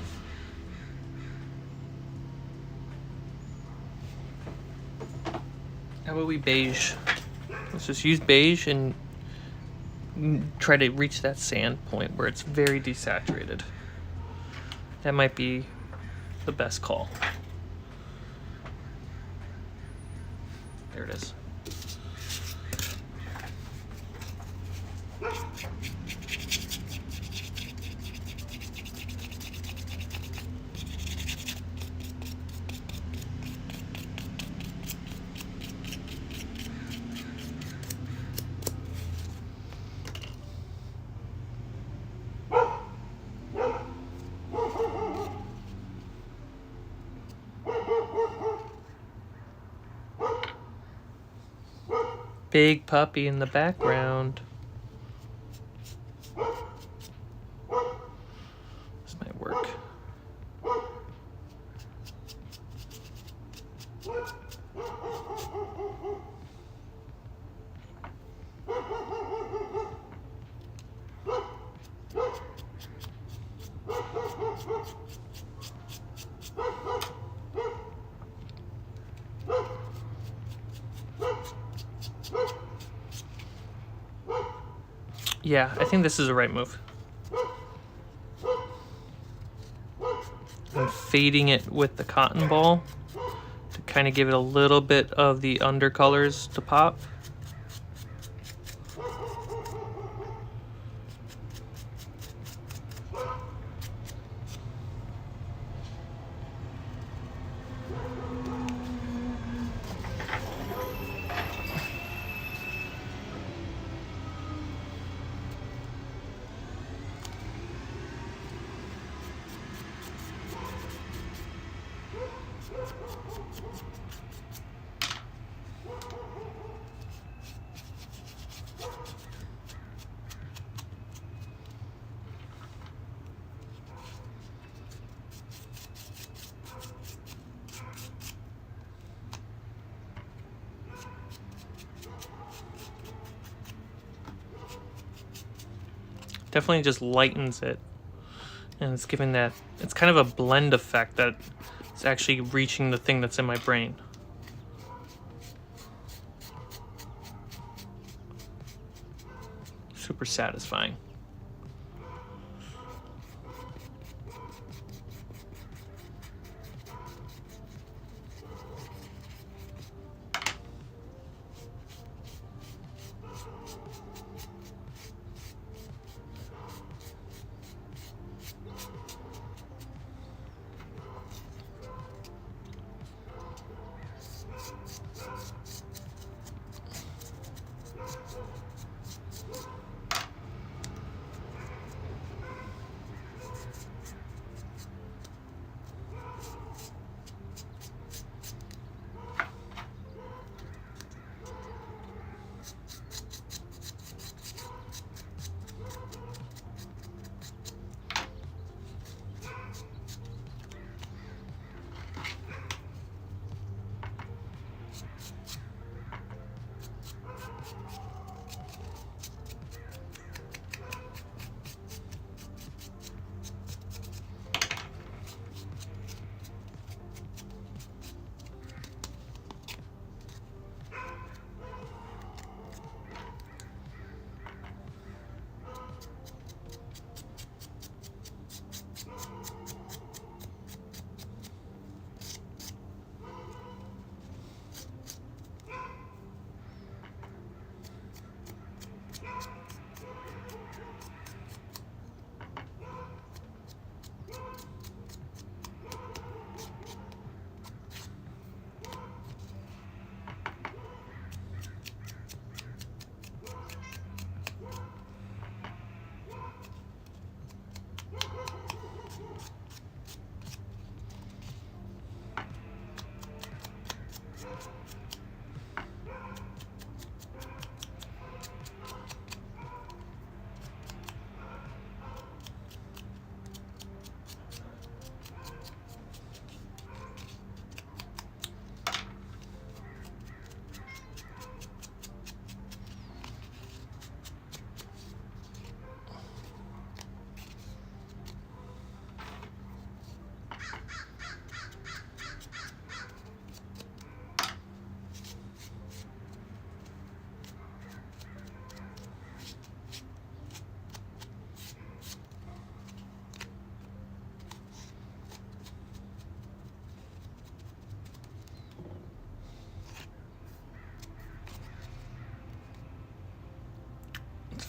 How about we beige? Let's just use beige and try to reach that sand point where it's very desaturated. That might be the best call. There it is. big puppy in the background. This might work. Yeah, I think this is the right move. I'm fading it with the cotton ball to kind of give it a little bit of the undercolors to pop. Definitely just lightens it, and it's giving that, it's kind of a blend effect that it's actually reaching the thing that's in my brain. Super satisfying.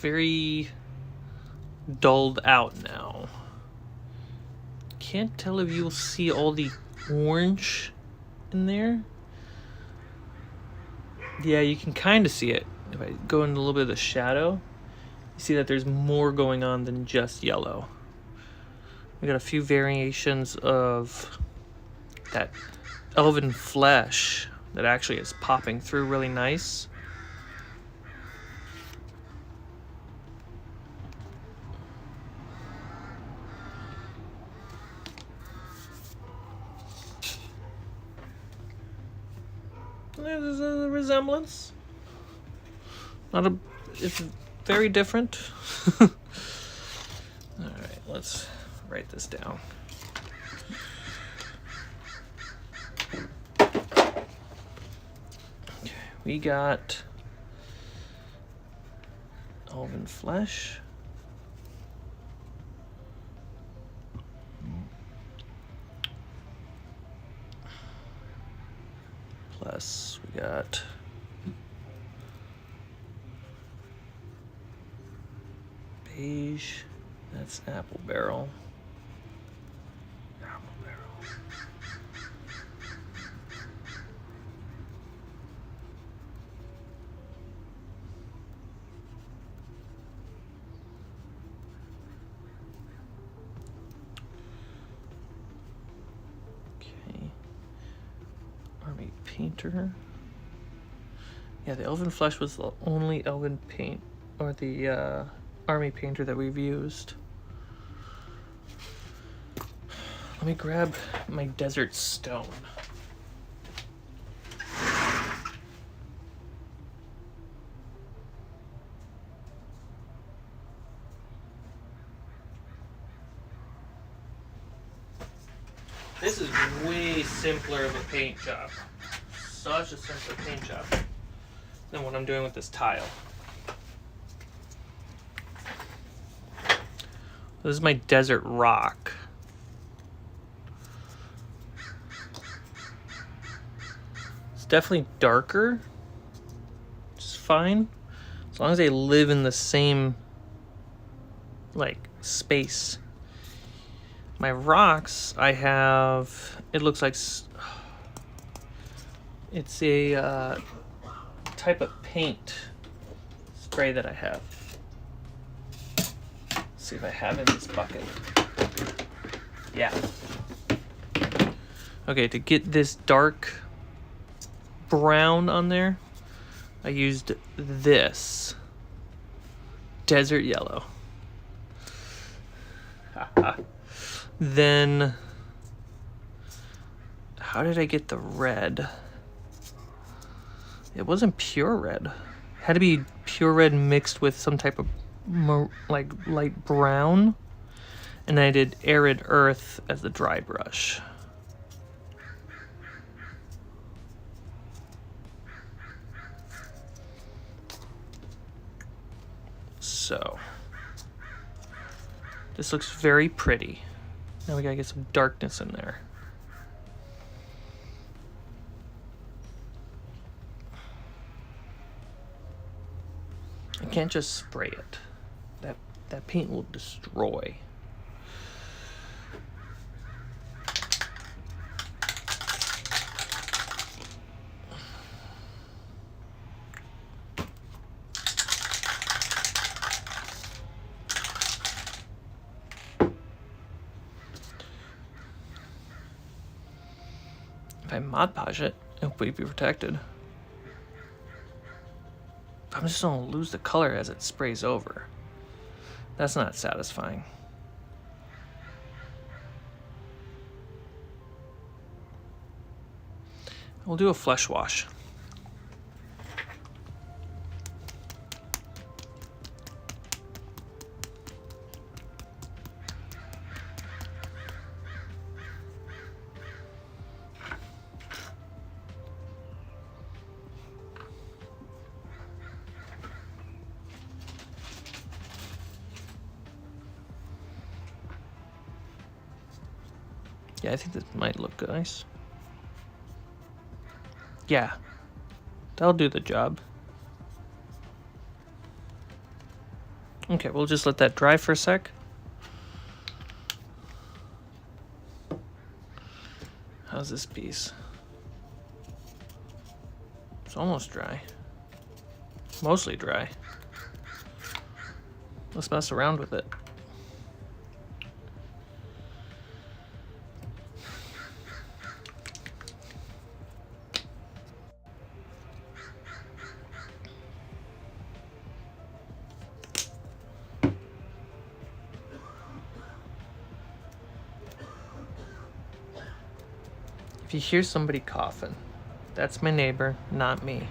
Very dulled out now. Can't tell if you'll see all the orange in there. Yeah, you can kind of see it. If I go into a little bit of the shadow, you see that there's more going on than just yellow. We got a few variations of that elven flesh that actually is popping through really nice. There's a resemblance. It's very different. All right, let's write this down. Okay, we got elven flesh. Plus, we got beige. That's apple barrel. Apple barrel. Okay. Army painter. Yeah, the elven flesh was the only elven paint, or the army painter that we've used. Let me grab my desert stone. This is way simpler of a paint job. Such a simple paint job than what I'm doing with this tile. This is my desert rock. It's definitely darker, which is fine. As long as they live in the same, like, space. My rocks, I have, it looks like, it's a type of paint spray that I have. Let's see if I have in this bucket. Yeah. Okay, to get this dark brown on there, I used this desert yellow. Then, how did I get the red? It wasn't pure red. It had to be pure red mixed with some type of like light brown. And I did arid earth as the dry brush. So, this looks very pretty. Now we gotta get some darkness in there. I can't just spray it. That paint will destroy. If I Mod Podge it, it'll be protected. I'm just gonna lose the color as it sprays over. That's not satisfying. We'll do a flesh wash. Yeah, I think this might look nice. Yeah, that'll do the job. Okay, we'll just let that dry for a sec. How's this piece? It's almost dry. Mostly dry. Let's mess around with it. If you hear somebody coughing, That's my neighbor, not me.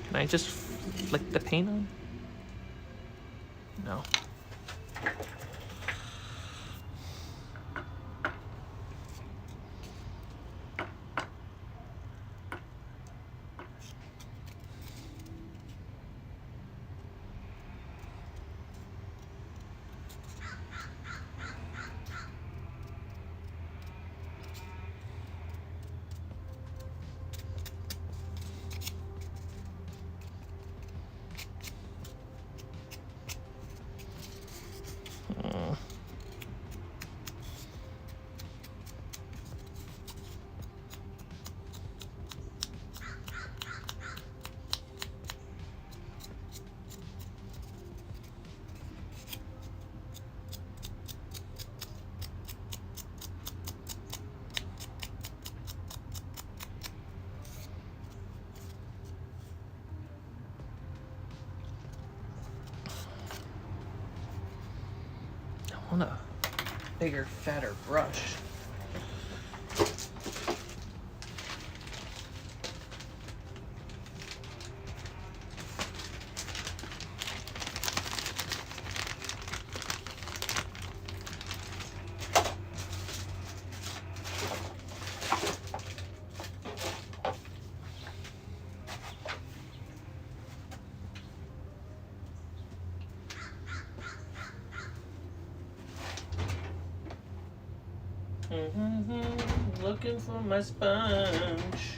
Can I just flick the paint on? No. I want a bigger, fatter brush. Looking for my sponge.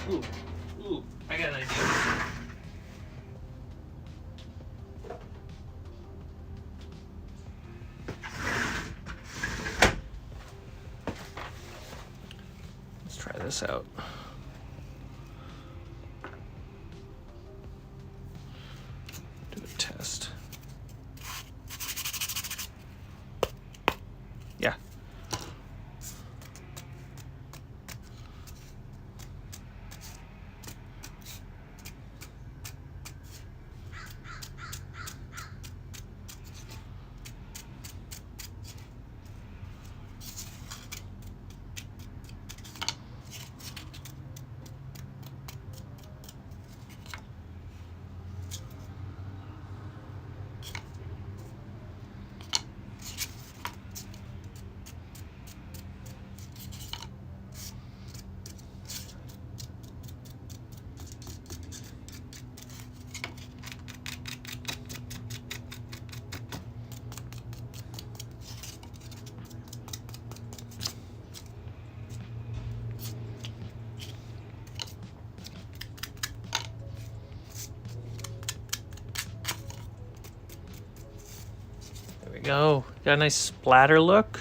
Ooh, I got an idea. Let's try this out. Do a test. Yeah. There we go. Got a nice splatter look.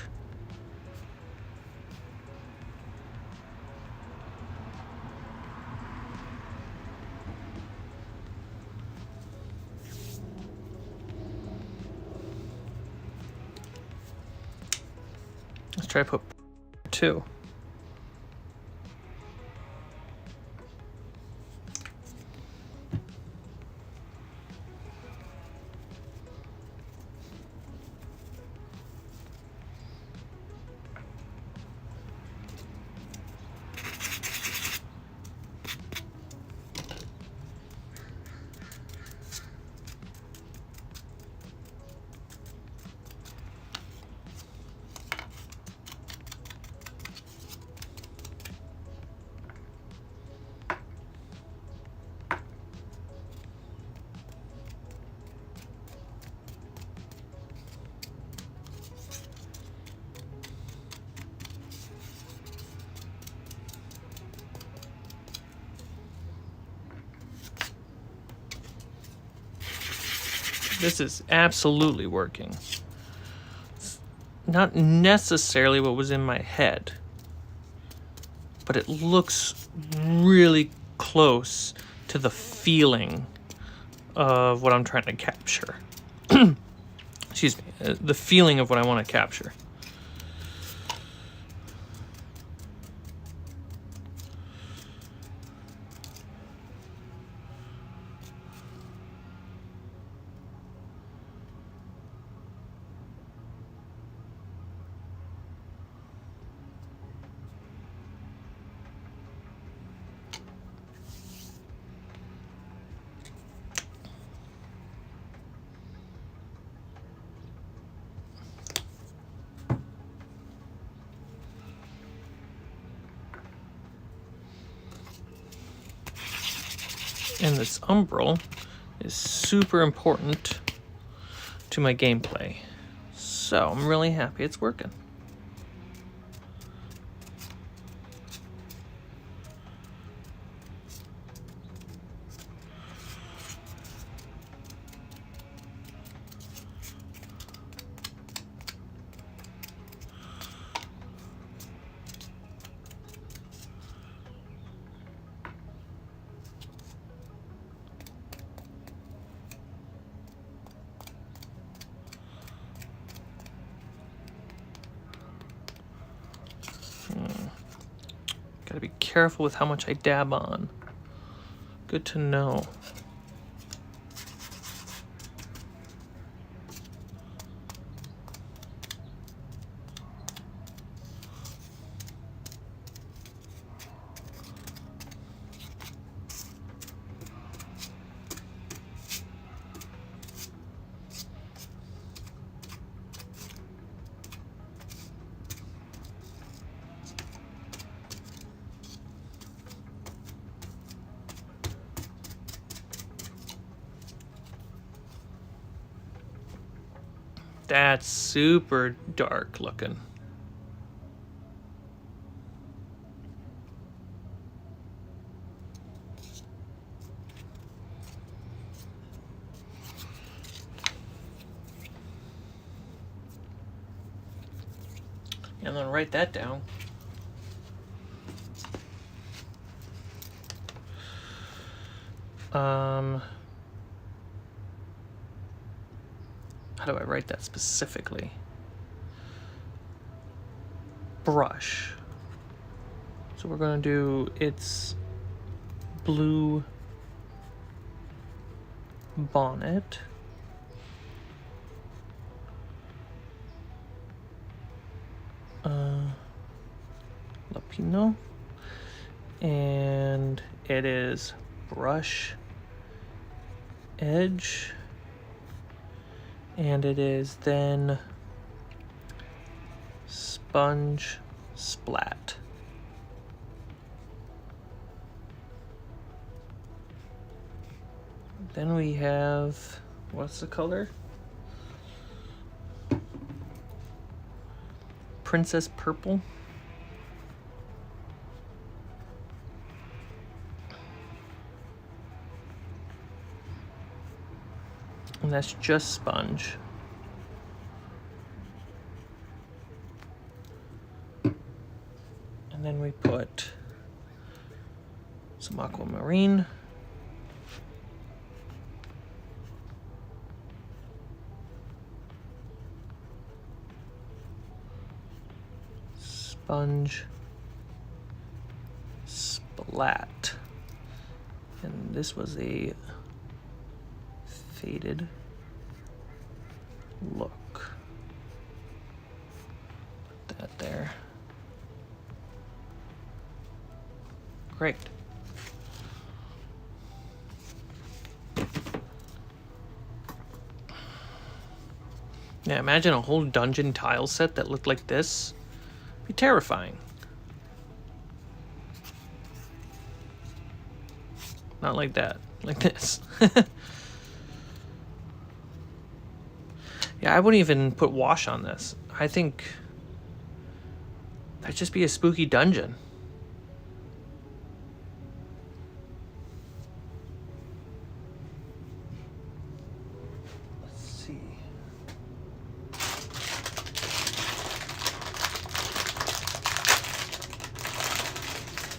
Let's try to put 2. This is absolutely working. It's not necessarily what was in my head, but it looks really close to the feeling of what I'm trying to capture. Excuse me, the feeling of what I want to capture. And this umbral is super important to my gameplay. So I'm really happy it's working. Gotta be careful with how much I dab on. Good to know. That's super dark looking. I'm gonna write that down. How do I write that specifically? Brush. So we're gonna do its blue bonnet. Lapino. And it is brush edge. And it is then sponge splat. Then we have, what's the color? Princess Purple. And that's just sponge. And then we put some aquamarine. Sponge splat. And this was a faded look. Put that there. Great. Yeah, imagine a whole dungeon tile set that looked like this. It'd be terrifying. Not like that, like this. Yeah, I wouldn't even put wash on this. I think that'd just be a spooky dungeon. Let's see.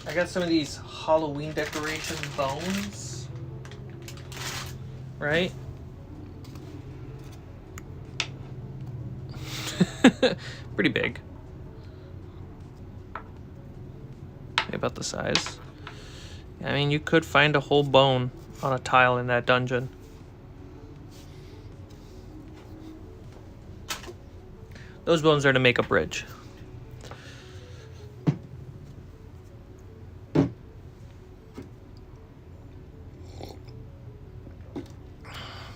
I got some of these Halloween decoration bones, right? Pretty big. Maybe about the size. I mean, you could find a whole bone on a tile in that dungeon. Those bones are to make a bridge.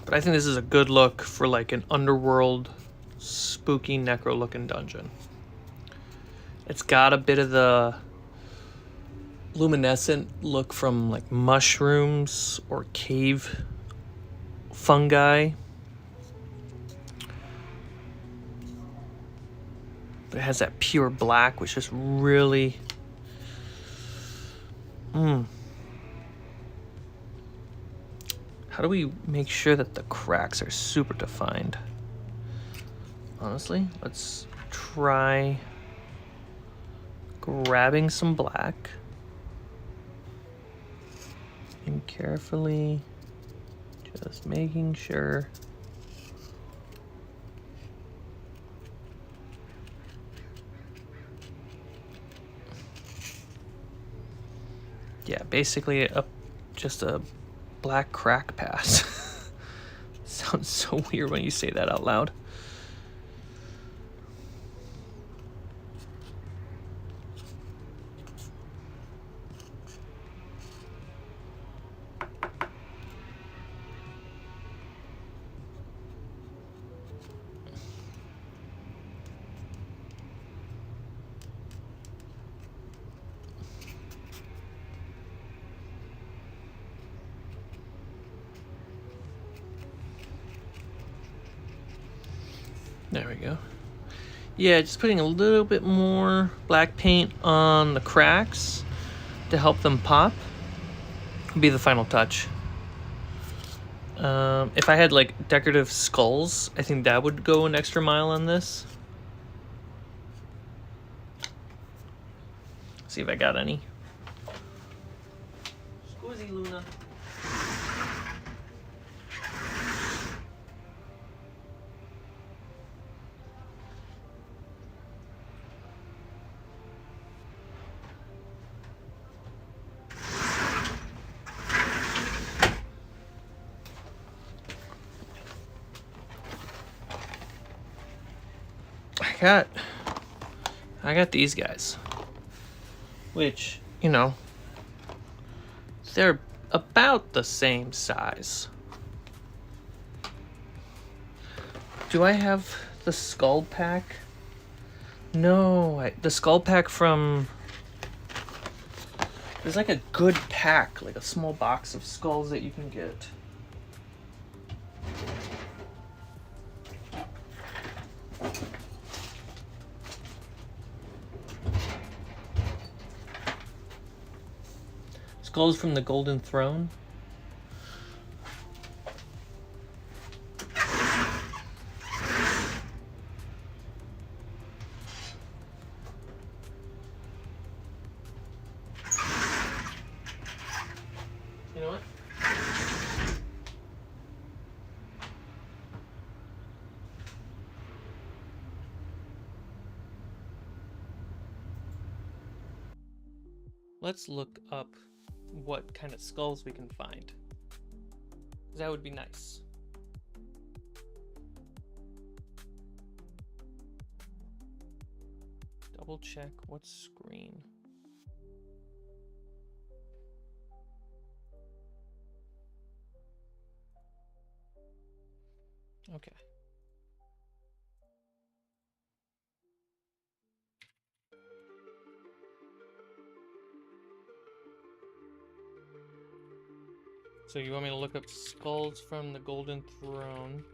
But I think this is a good look for like an underworld spooky necro looking dungeon. It's got a bit of the luminescent look from like mushrooms or cave fungi. But it has that pure black, which is really... How do we make sure that the cracks are super defined? Honestly, let's try grabbing some black and carefully just making sure. Yeah, basically just a black crack pass. Sounds so weird when you say that out loud. There we go. Yeah, just putting a little bit more black paint on the cracks to help them pop would be the final touch. If I had like decorative skulls, I think that would go an extra mile on this. See if I got any. Scusi, Luna. I got these guys, which, you know, they're about the same size. Do I have the skull pack? No, the skull pack from... There's like a good pack, like a small box of skulls that you can get. Skulls from the Golden Throne. You know what? Let's look up what kind of skulls we can find. That would be nice. Double check what's screen. Okay. So you want me to look up skulls from the Golden Throne?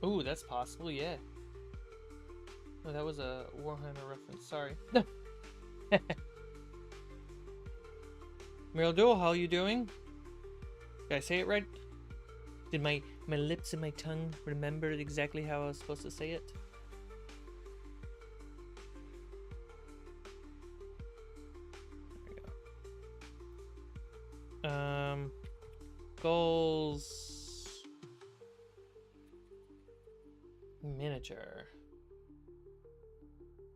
Ooh, that's possible, yeah. Oh, that was a Warhammer reference, sorry. Merildo, how are you doing? Did I say it right? Did my lips and my tongue remember exactly how I was supposed to say it? There we go. Goals. Miniature.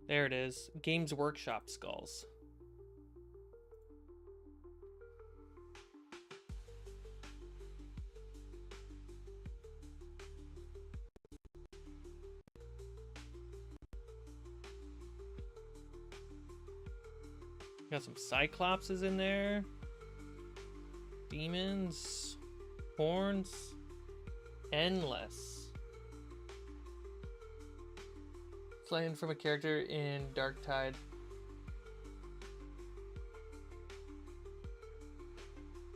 There it is. Games Workshop skulls. Got some Cyclopses in there. Demons. Horns. Endless. Flying from a character in Darktide.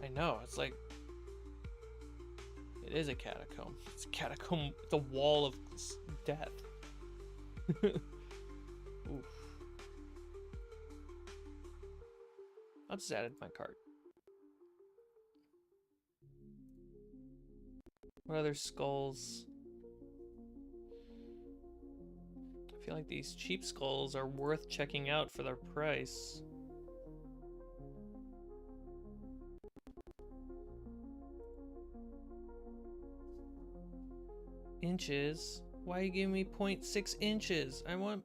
I know, it's like... It is a catacomb. It's a catacomb. It's a wall of death. Oof. I'll just add it to my cart. What other skulls? I feel like these cheap skulls are worth checking out for their price. Inches? Why are you giving me 0.6 inches? I want...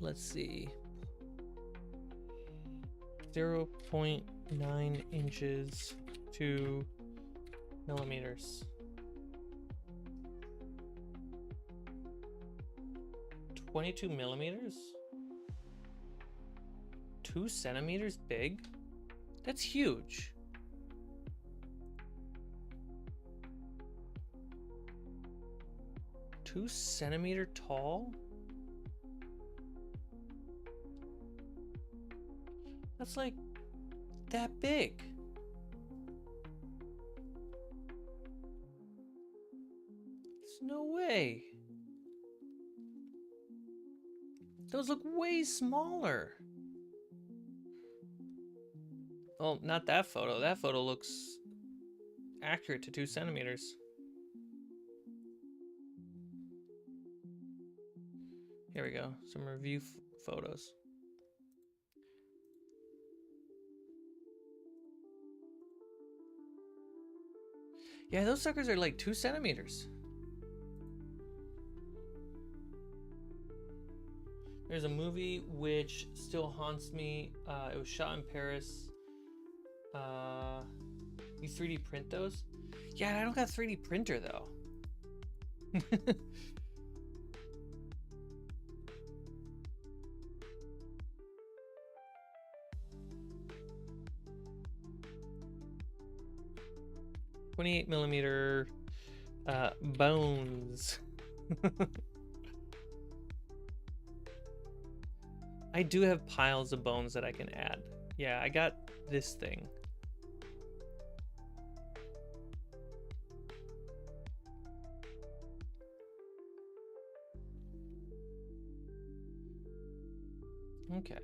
let's see, 0.9 inches to millimeters. 22 millimeters? 2 centimeters big? That's huge. Two centimeter tall? That's like that big. There's no way. Those look way smaller. Oh, not that photo. That photo looks accurate to 2 centimeters. Here we go. Some review photos. Yeah, those suckers are like 2 centimeters. There's a movie which still haunts me. It was shot in Paris. You 3D print those? Yeah, I don't got 3D printer though. 28 millimeter bones. I do have piles of bones that I can add. Yeah, I got this thing. Okay.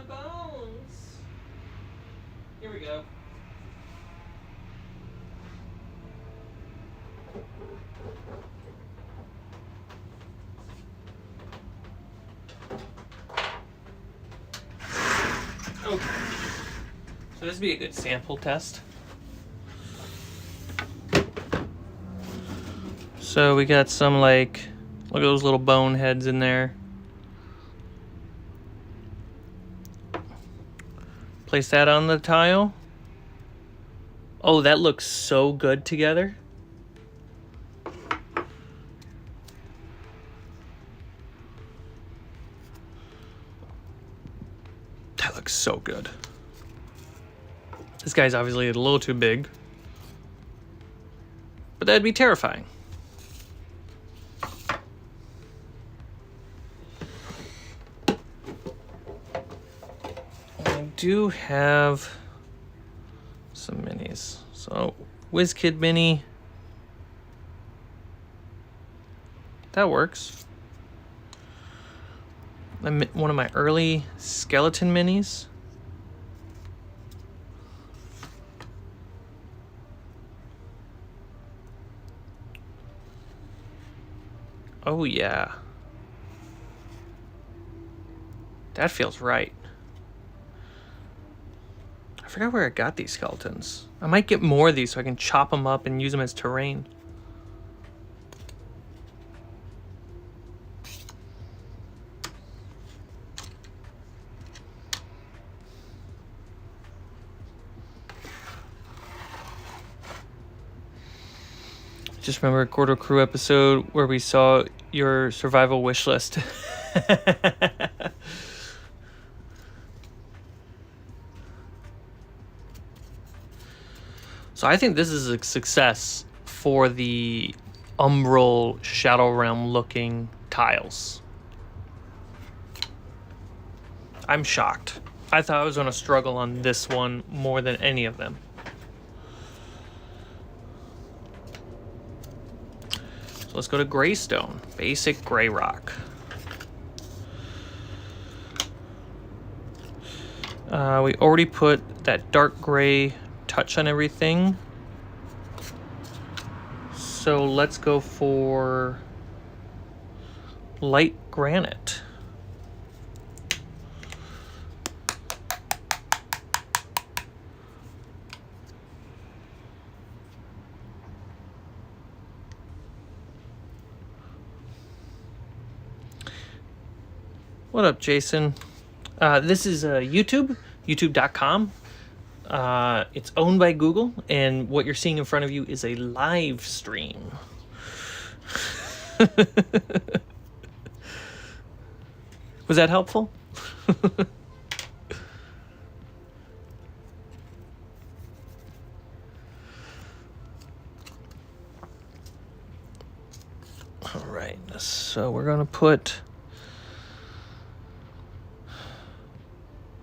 Bones. Here we go. Okay. So this would be a good sample test. So we got some like, look at those little bone heads in there. Place that on the tile. Oh, that looks so good together. so good. This guy's obviously a little too big, but that'd be terrifying. I do have some minis. So, WizKid Mini. That works. One of my early skeleton minis. Oh yeah. That feels right. I forgot where I got these skeletons. I might get more of these so I can chop them up and use them as terrain. Just remember a Quarter Crew episode where we saw your survival wish list. So I think this is a success for the Umbral Shadow Realm looking tiles. I'm shocked. I thought I was going to struggle on this one more than any of them. So let's go to Greystone, basic gray rock. We already put that dark gray touch on everything. So let's go for light granite. What up, Jason? This is YouTube, youtube.com. It's owned by Google, and what you're seeing in front of you is a live stream. Was that helpful? All right, so we're gonna put...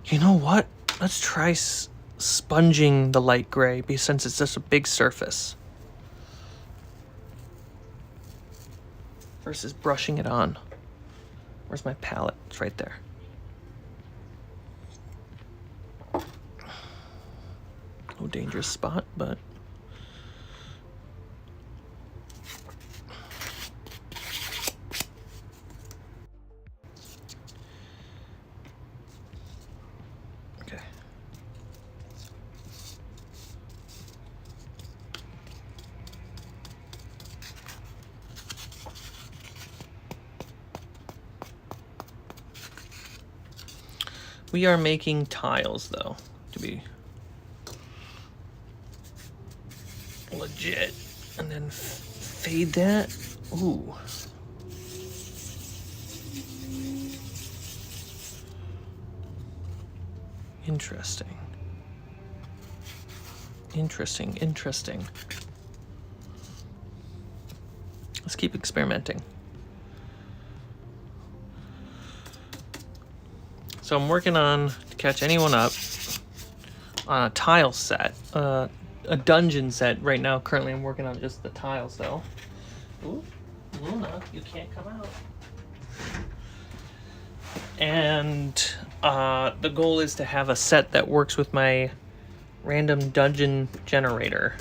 You know what? Let's try sponging the light gray, since it's just a big surface, versus brushing it on. Where's my palette? It's right there. No dangerous spot, but... We are making tiles, though, to be legit. And then fade that. Ooh. Interesting. Interesting, interesting. Let's keep experimenting. So I'm working on, to catch anyone up, on a tile set, a dungeon set right now. Currently I'm working on just the tiles though. Ooh, Luna, you can't come out. And the goal is to have a set that works with my random dungeon generator.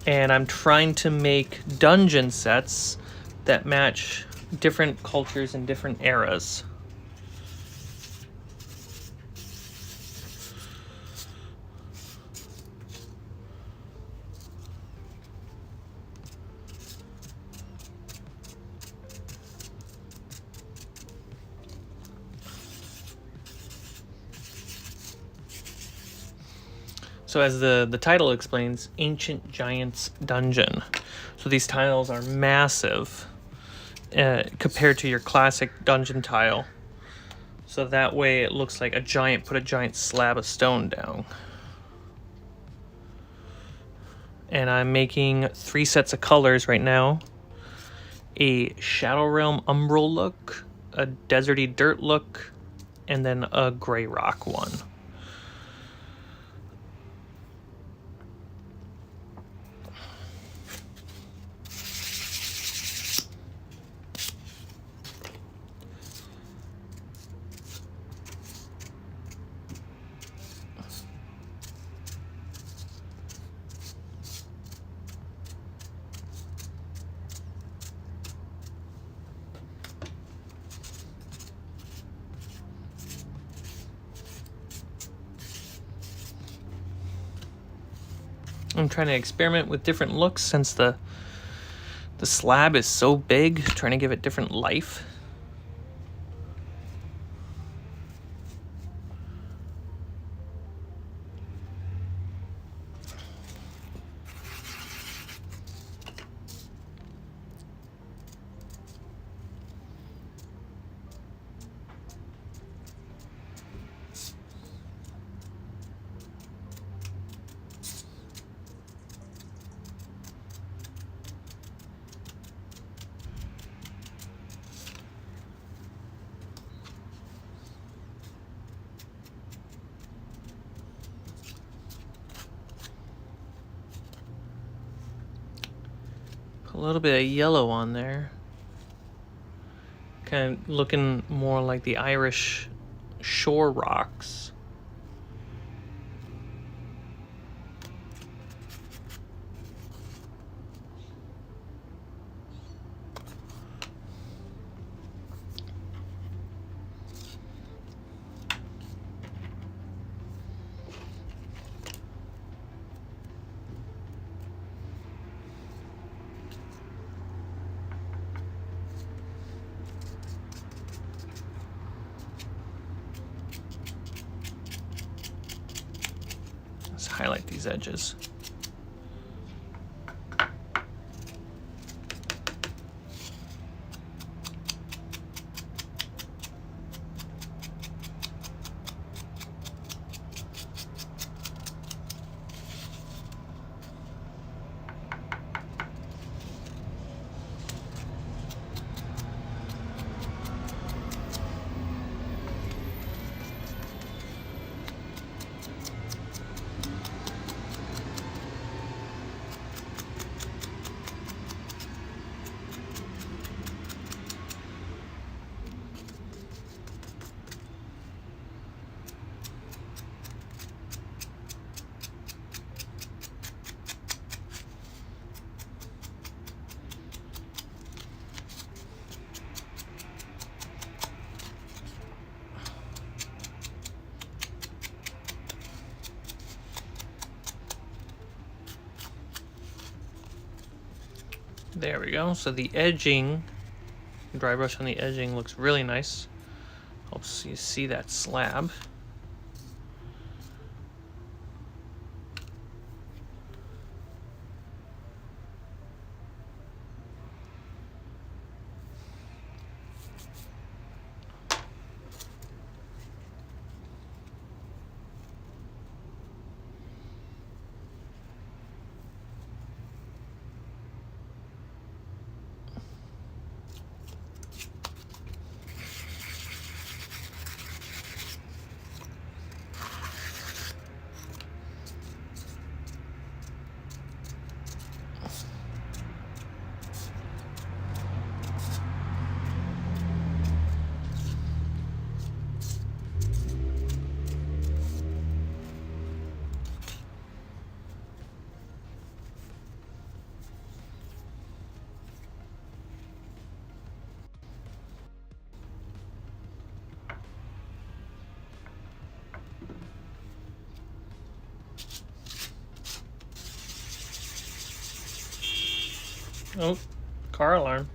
And I'm trying to make dungeon sets that match different cultures and different eras. So as the title explains, Ancient Giants Dungeon. So these tiles are massive compared to your classic dungeon tile. So that way it looks like put a giant slab of stone down. And I'm making 3 sets of colors right now. A Shadow Realm Umbral look, a Deserty Dirt look, and then a Gray Rock one. I'm trying to experiment with different looks since the slab is so big, trying to give it different life. A little bit of yellow on there. Kind of looking more like the Irish shore rocks. Let's highlight these edges. There we go. So the edging, dry brush on the edging looks really nice. Helps you see that slab. Oh, car alarm.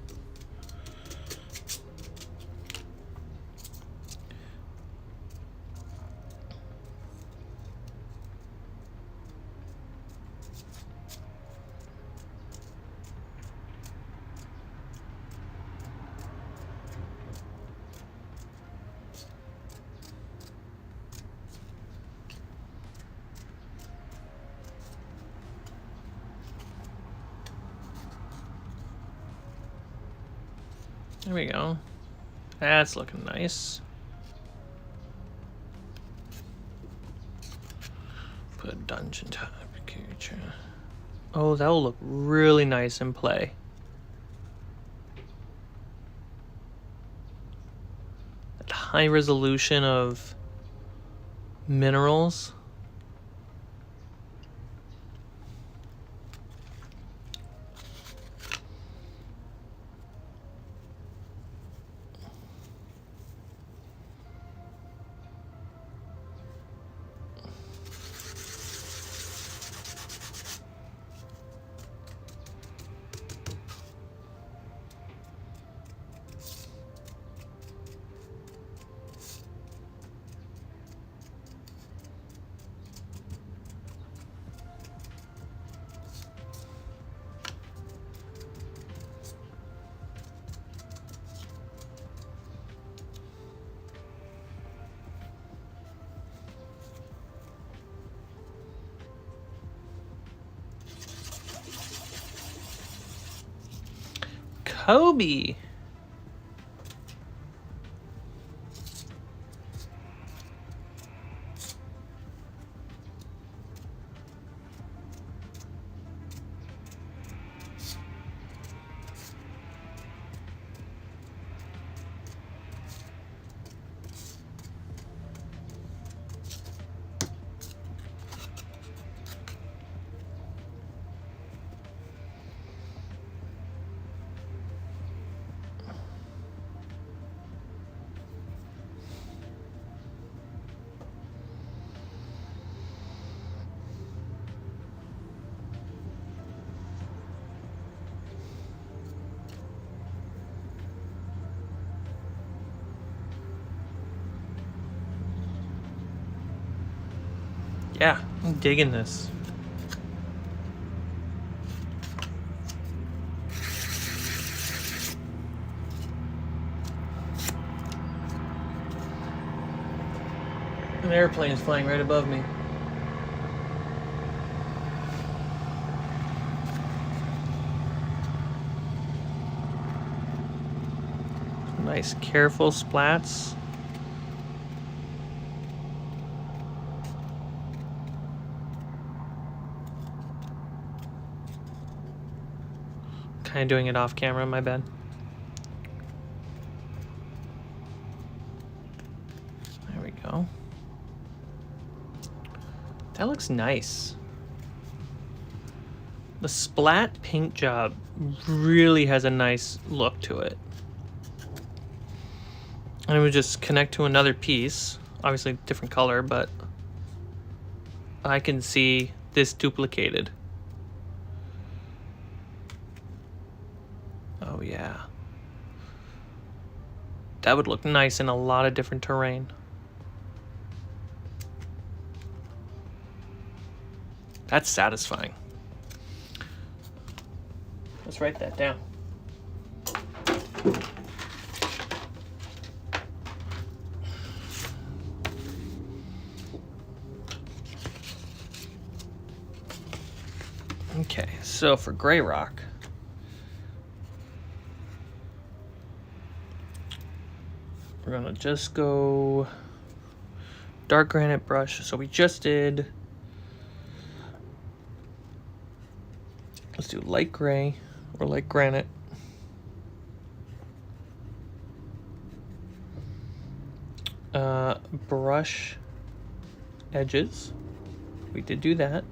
There we go. That's looking nice. Put a dungeon type creature. Oh, that will look really nice in play. That high resolution of minerals. Kobe. Yeah, I'm digging this. An airplane is flying right above me. Nice, careful splats. Kind of doing it off camera, my bad. There we go. That looks nice. The splat paint job really has a nice look to it. And it would just connect to another piece, obviously different color, but I can see this duplicated. Oh yeah. That would look nice in a lot of different terrain. That's satisfying. Let's write that down. Okay, so for gray rock, we're gonna just go dark granite brush. So we just did, let's do light gray or light granite. Brush edges. We did do that.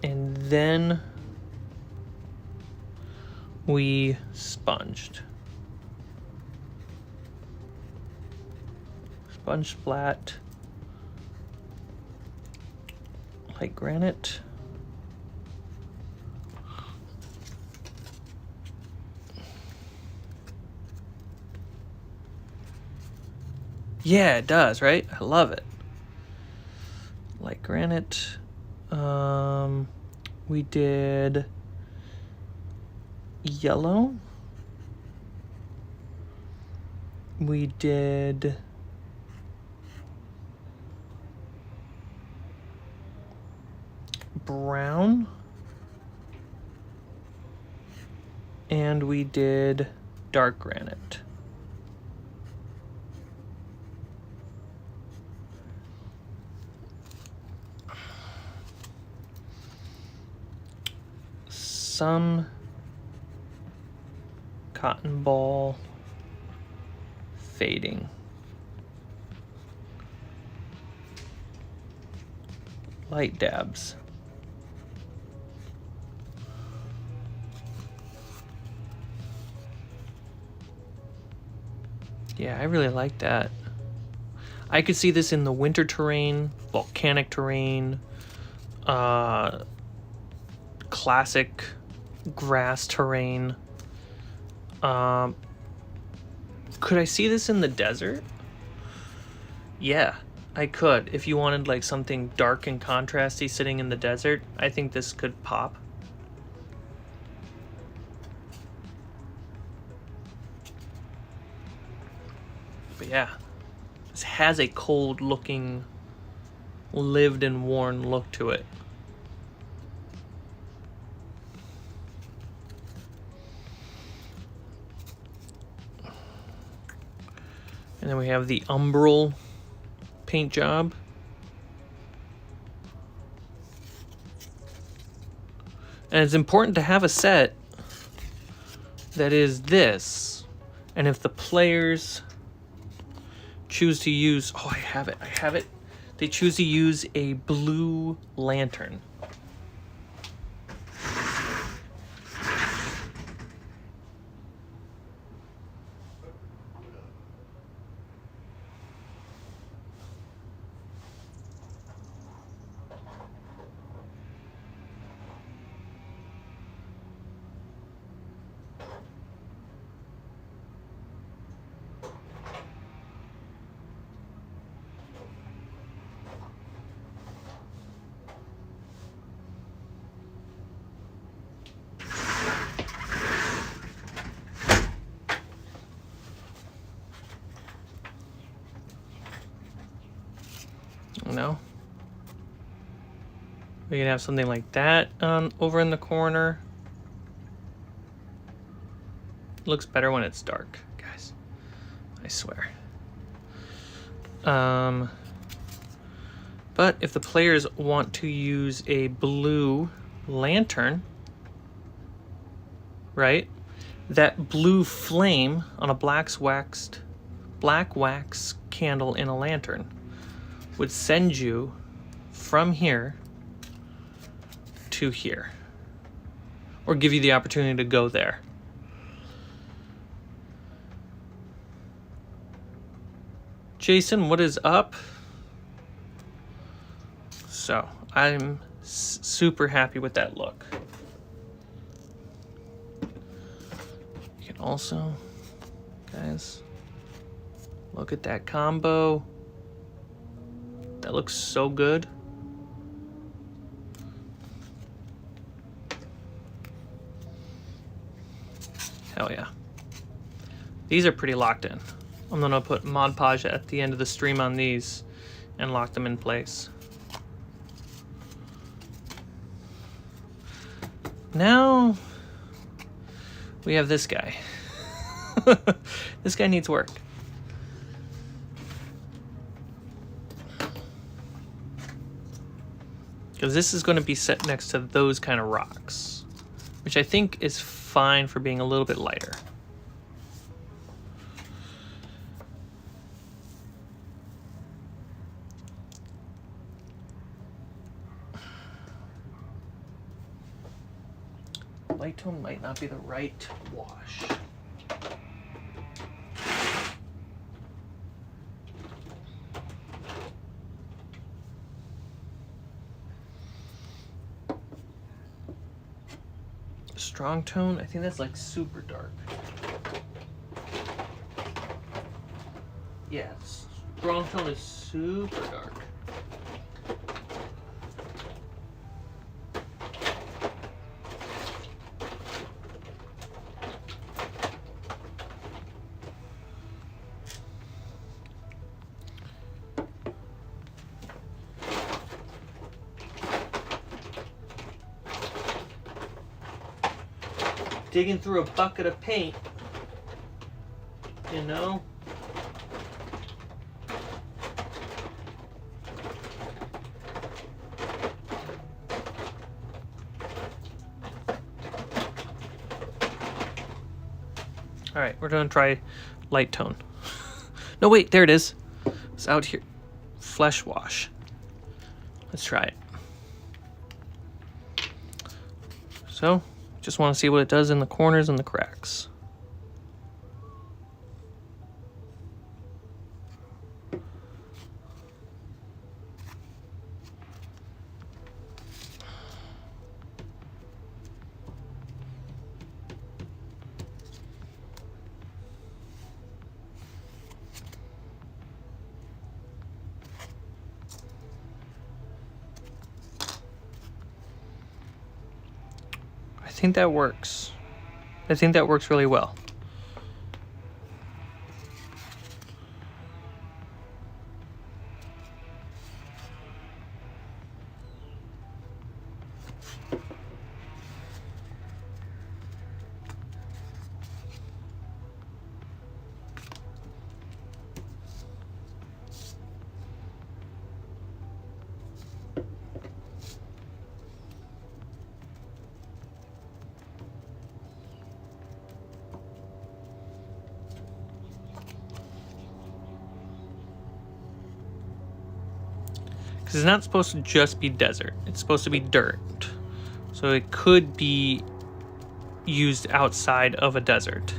And then we sponged. Sponge splat. Light granite. Yeah, it does, right? I love it. Light granite. We did yellow. We did brown. And we did dark granite. Some cotton ball fading. Light dabs. Yeah, I really like that. I could see this in the winter terrain, volcanic terrain, classic grass terrain. Could I see this in the desert? Yeah, I could. If you wanted like something dark and contrasty sitting in the desert, I think this could pop. But yeah, this has a cold looking, lived and worn look to it. And then we have the UMBRAL paint job. And it's important to have a set that is this. And if the players choose to use, oh, I have it. They choose to use a blue lantern. No. We can have something like that over in the corner. Looks better when it's dark, guys. I swear. But if the players want to use a blue lantern, right? That blue flame on a black wax candle in a lantern would send you from here to here, or give you the opportunity to go there. Jason, what is up? So I'm super happy with that look. You can also, guys, look at that combo. That looks so good. Hell yeah. These are pretty locked in. I'm gonna put Mod Podge at the end of the stream on these and lock them in place. Now we have this guy. This guy needs work. Because this is going to be set next to those kind of rocks, which I think is fine for being a little bit lighter. Light tone might not be the right wash. Strong tone, I think that's like super dark. Yeah, strong tone is super dark. Digging through a bucket of paint you know? All right, we're gonna try light tone. No, wait, there it is. It's out here. Flesh wash. Let's try it. So, just want to see what it does in the corners and the cracks. I think that works. I think that works really well. Because it's not supposed to just be desert. It's supposed to be dirt. So it could be used outside of a desert.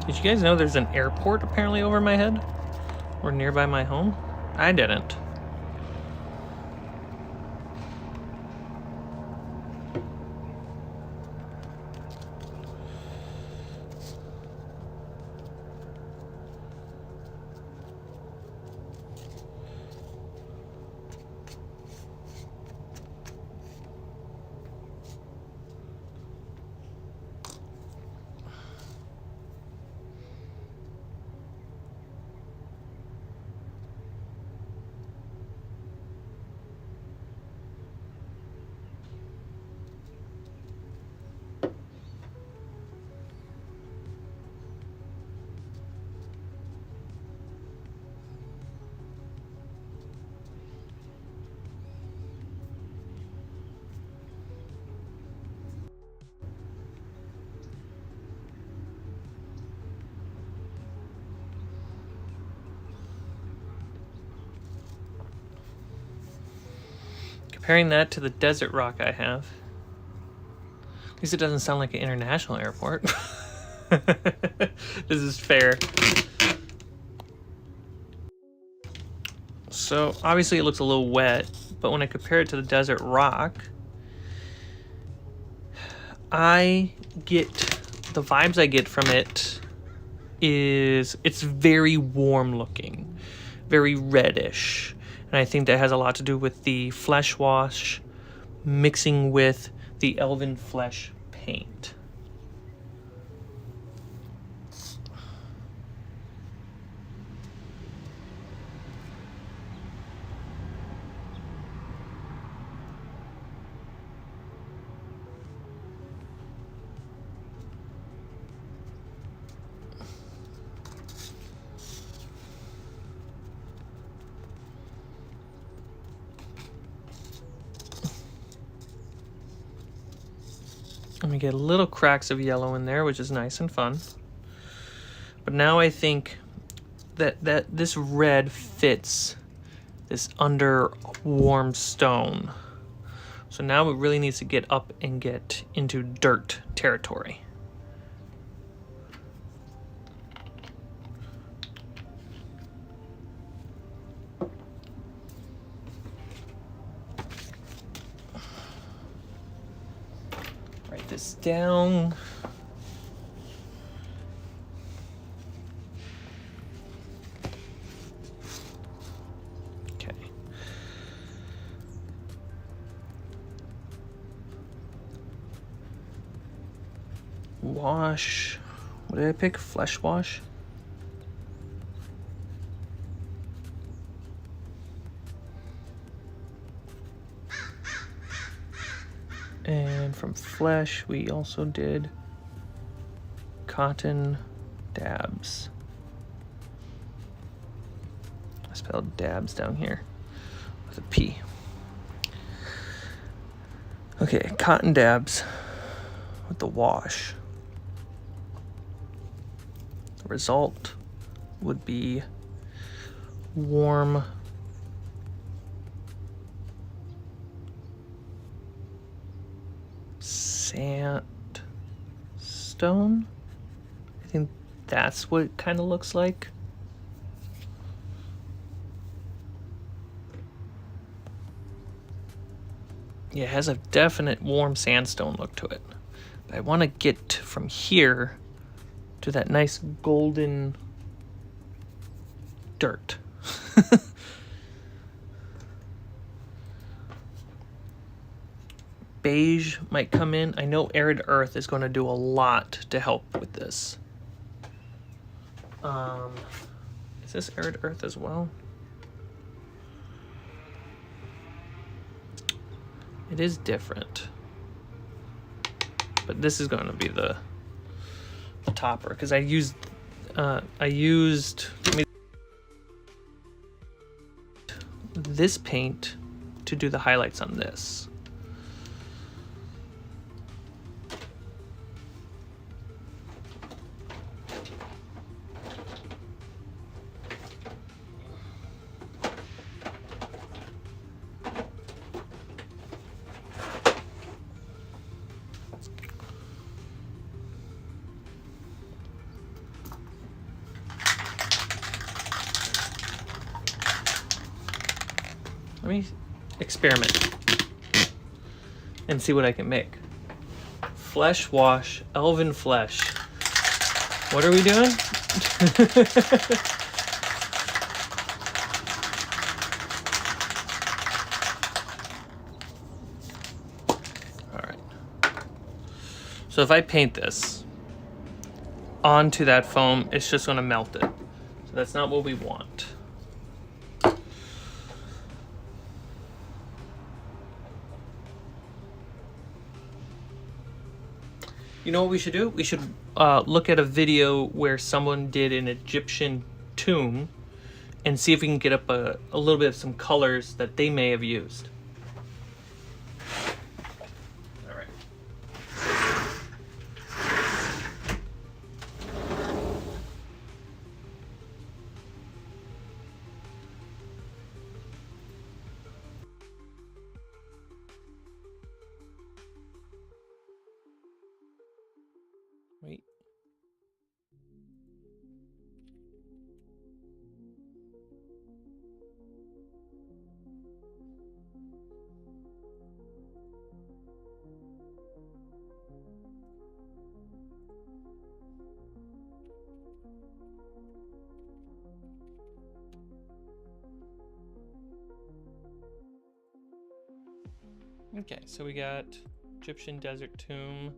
Did you guys know there's an airport apparently over my head? Or nearby my home? I didn't. Comparing that to the desert rock I have. At least it doesn't sound like an international airport. This is fair. So obviously it looks a little wet, but when I compare it to the desert rock, the vibes I get from it is it's very warm looking, very reddish. And I think that has a lot to do with the flesh wash mixing with the elven flesh paint. And we get little cracks of yellow in there, which is nice and fun. But now I think that this red fits this under warm stone. So now it really needs to get up and get into dirt territory. Write this down. Okay. Wash. What did I pick? Flesh wash? And from flesh, we also did cotton dabs. I spelled dabs down here with a P. Okay, cotton dabs with the wash. The result would be warm sandstone. I think that's what it kind of looks like. Yeah, it has a definite warm sandstone look to it. But I want to get from here to that nice golden dirt. Beige might come in. I know arid earth is going to do a lot to help with this. Is this arid earth as well? It is different, but this is going to be the topper because I used this paint to do the highlights on this. Let me experiment and see what I can make. Flesh wash, elven flesh. What are we doing? All right. So if I paint this onto that foam, it's just going to melt it. So that's not what we want. You know what we should do? We should look at a video where someone did an Egyptian tomb and see if we can get up a little bit of some colors that they may have used. All right. Wait. Okay, so we got Egyptian desert tomb.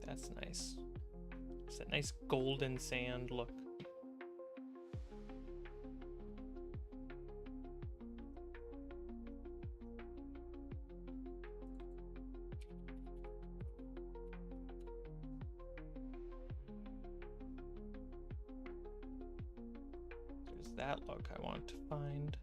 That's nice. It's that nice golden sand look. There's that look I want to find.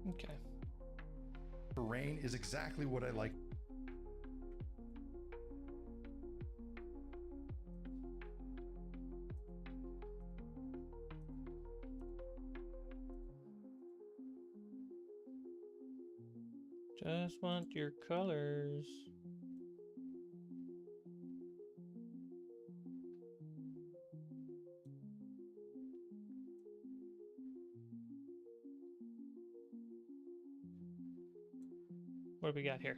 Okay. Terrain is exactly what I like. Just want your colors. What do we got here?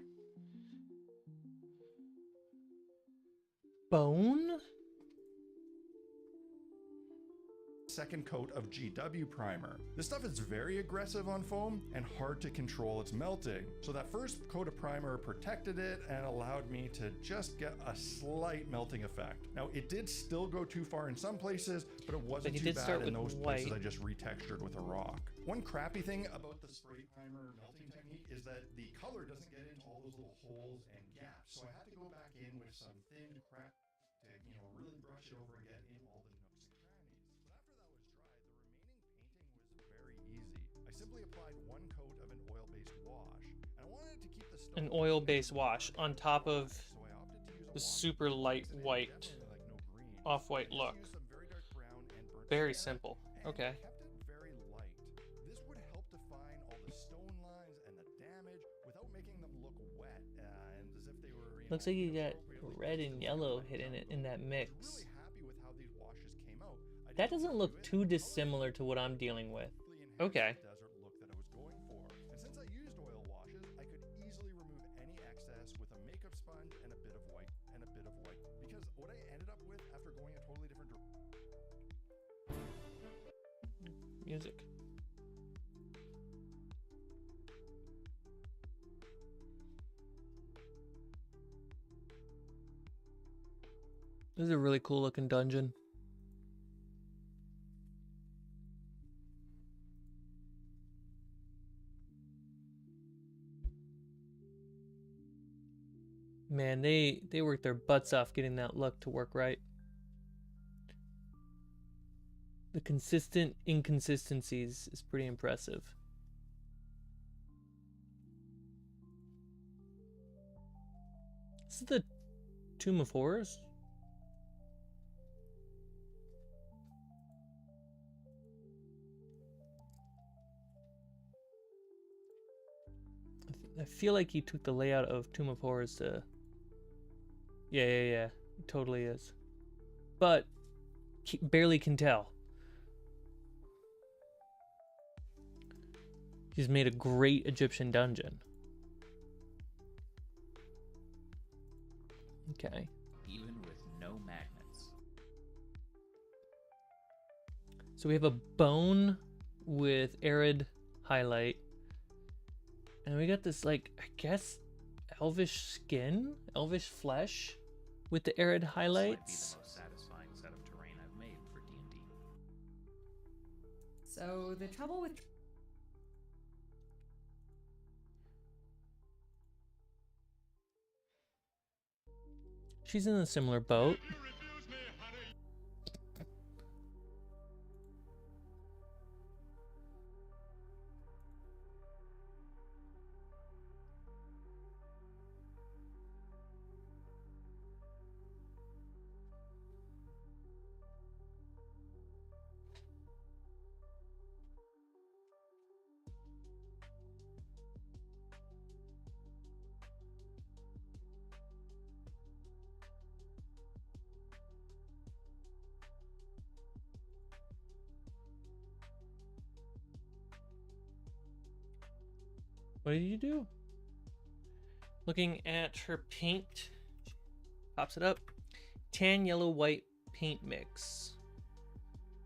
bone? Second coat of GW primer. This stuff is very aggressive on foam and hard to control its melting. So that first coat of primer protected it and allowed me to just get a slight melting effect. Now it did still go too far in some places, but it wasn't too bad in those places I just retextured with a rock. One crappy thing about the spray primer melting technique is that the color doesn't get into all those little holes and gaps. So I had to go back in with some thin crap to, really brush it over again in all the nooks and crannies. But after that was dried, the remaining painting was very easy. I simply applied one coat of an oil-based wash, and I wanted to keep the stone An oil-based wash on top of the super light white, off-white look. Very simple. Okay. Kept it very light. This would help define all the stone lines and the damage without making them look wet and as if they were. Looks like you got red and yellow hidden in that mix. Really happy with how these washes came out. That doesn't look too dissimilar to what I'm dealing with. Okay. Desert look that I was going for. And since I used oil washes, I could easily remove any excess with a makeup sponge and a bit of white because what I ended up with after going a totally different Music. This is a really cool looking dungeon. Man, they worked their butts off getting that look to work right. The consistent inconsistencies is pretty impressive. This is the Tomb of Horrors? I feel like he took the layout of Tomb of Horrors to... Yeah. It totally is. But barely can tell. He's made a great Egyptian dungeon. Okay. Even with no magnets. So we have a bone with arid highlight. And we got this, like, I guess, elvish skin? Elvish flesh with the arid highlights. This might be the most satisfying set of terrain I've made for D&D. So the trouble with She's in a similar boat. What did you do? Looking at her paint, pops it up. Tan, yellow, white paint mix.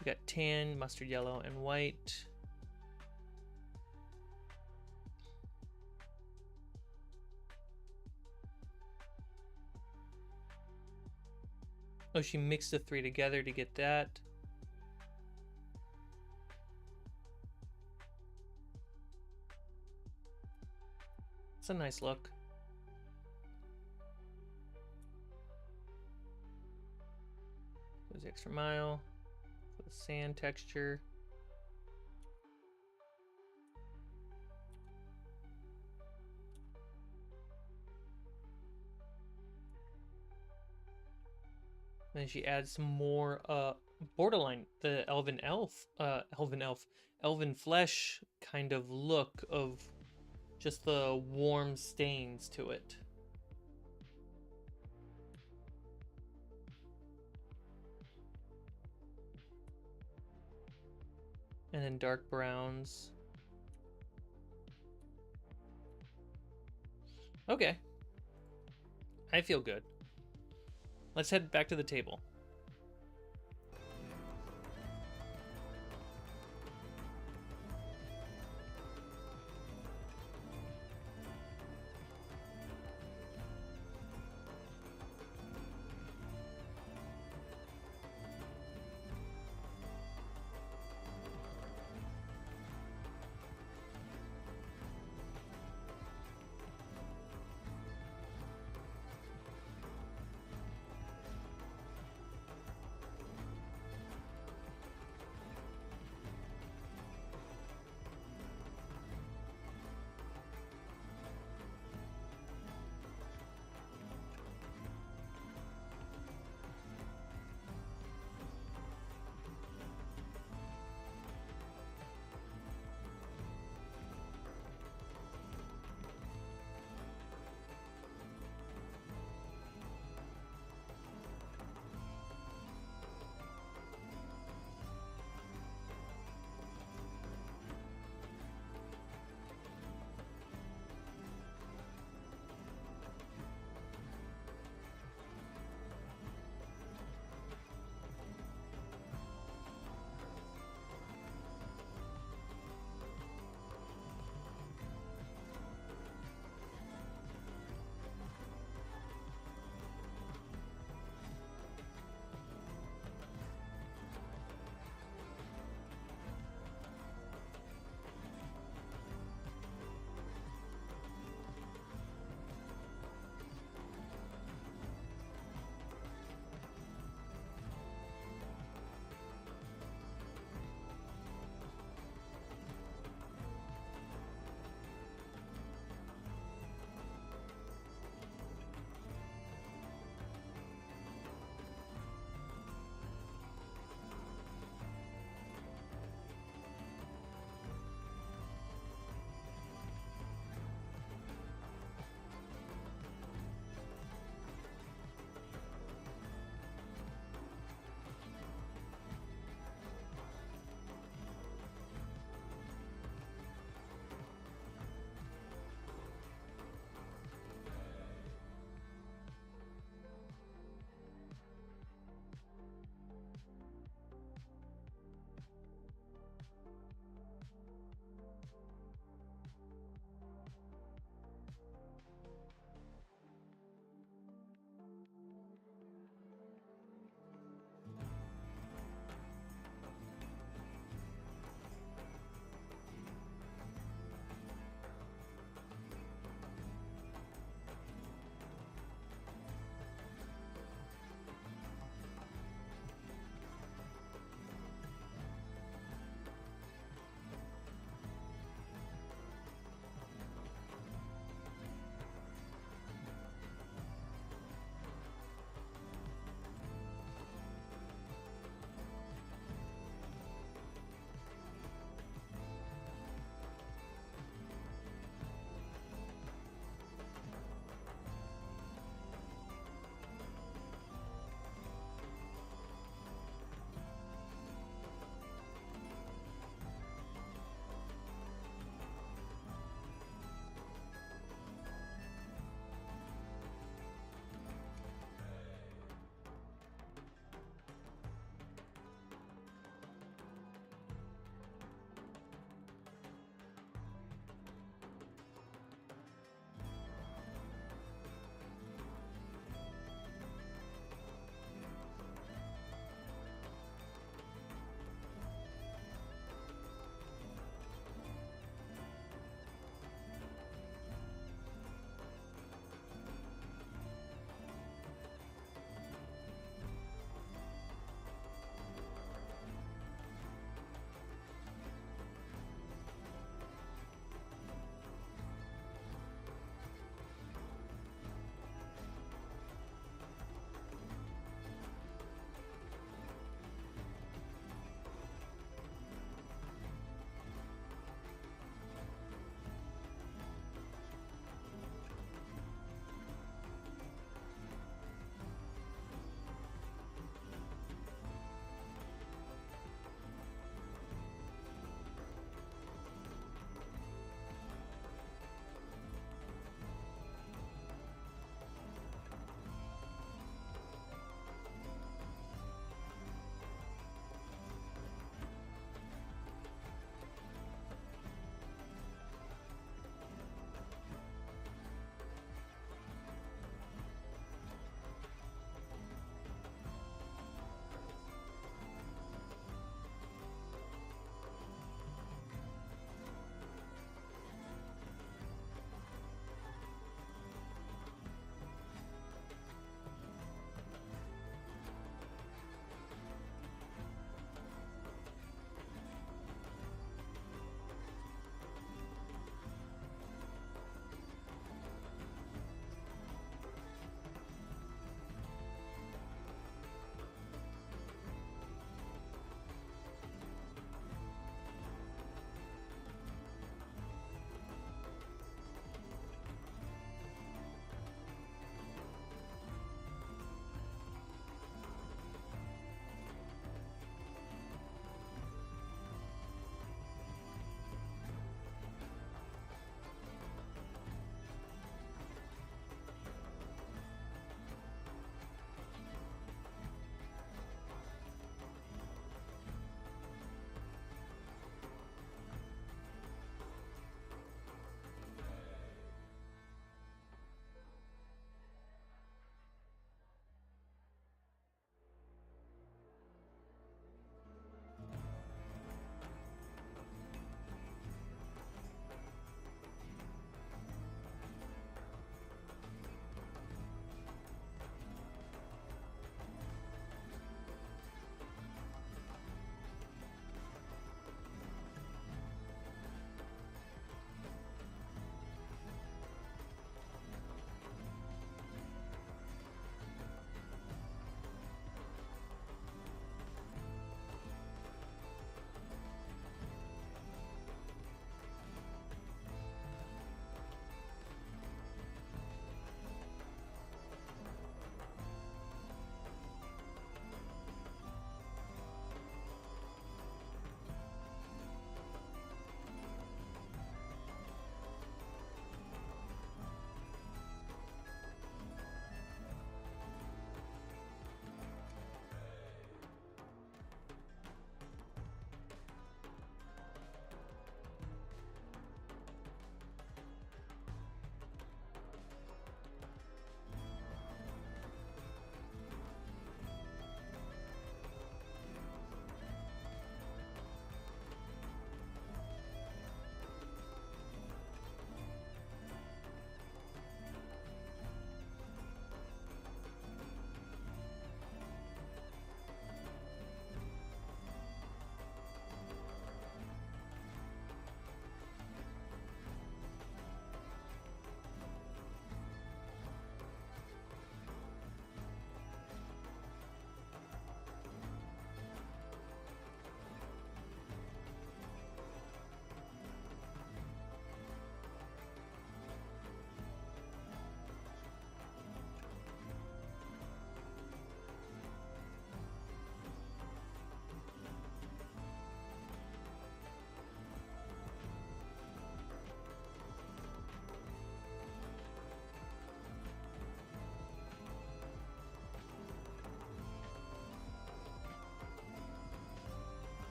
We got tan, mustard yellow, and white. Oh, she mixed the three together to get that. It's a nice look. Goes the extra mile for the sand texture. Then she adds some more borderline, the elven flesh kind of look of just the warm stains to it. And then dark browns. Okay. I feel good. let's head back to the table.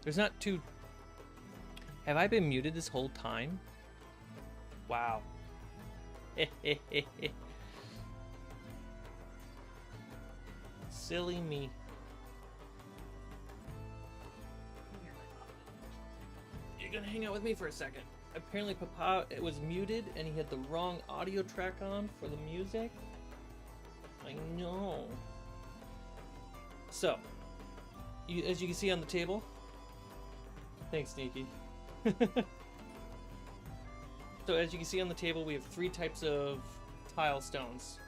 There's not too... Have I been muted this whole time? Wow. Silly me. You're gonna hang out with me for a second. Apparently Papa was muted and he had the wrong audio track on for the music. I know. So, as you can see on the table... Thanks, Sneaky. So as you can see on the table, we have 3 types of tile stones.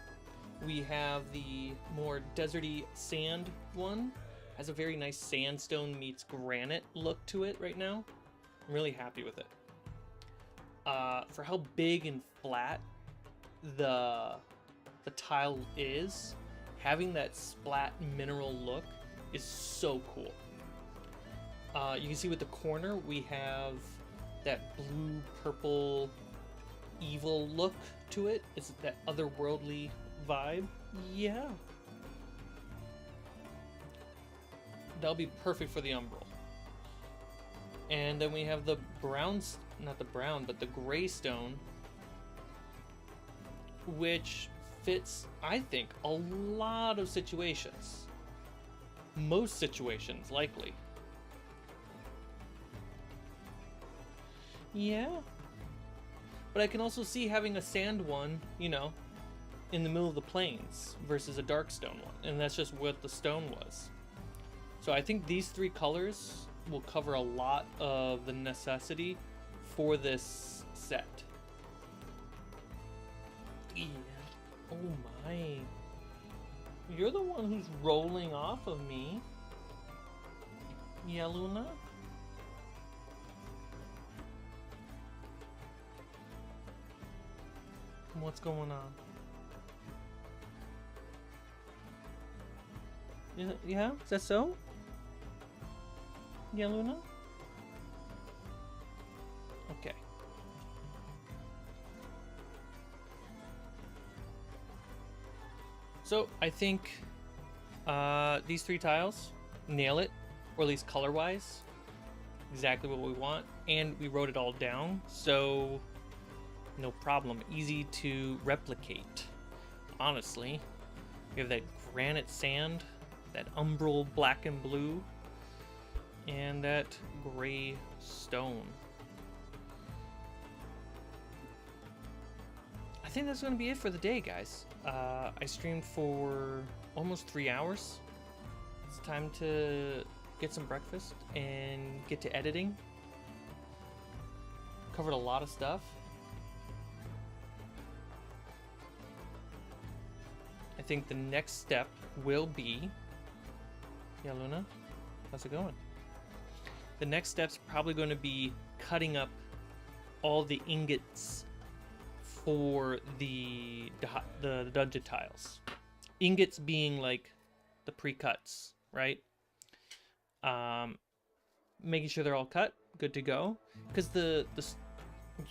We have the more deserty sand one. Has a very nice sandstone meets granite look to it right now. I'm really happy with it. For how big and flat the tile is, having that splat mineral look is so cool. You can see with the corner, we have that blue, purple, evil look to it. It's that otherworldly vibe. Yeah. That'll be perfect for the umbral. And then we have the browns, not the brown, but the gray stone, which fits, I think, a lot of situations. Most situations, likely. Yeah. But I can also see having a sand one, you know, in the middle of the plains versus a dark stone one. And that's just what the stone was. So I think these 3 colors will cover a lot of the necessity for this set. Yeah. Oh my. You're the one who's rolling off of me. Yeah, Luna? What's going on? Yeah? Is that so? Yeah, Luna? Okay. So, I think these 3 tiles nail it, or at least color-wise. Exactly what we want. And we wrote it all down, so... no problem. Easy to replicate. Honestly, we have that granite sand, that umbral black and blue, and that gray stone. I think that's going to be it for the day, guys. I streamed for almost 3 hours. It's time to get some breakfast and get to editing. Covered a lot of stuff. I think the next step will be... Yeah, Luna? How's it going? The next step's probably going to be cutting up all the ingots for the dungeon tiles. Ingots being like the pre-cuts, right? Making sure they're all cut, good to go. Because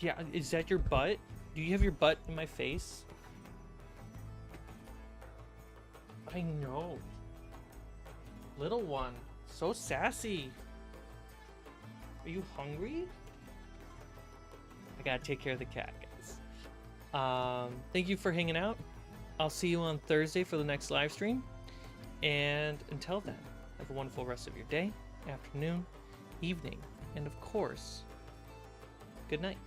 yeah, is that your butt? Do you have your butt in my face? I know. Little one, so sassy. Are you hungry? I gotta take care of the cat, guys. Thank you for hanging out. I'll see you on Thursday for the next live stream. And until then, have a wonderful rest of your day, afternoon, evening, and of course, good night.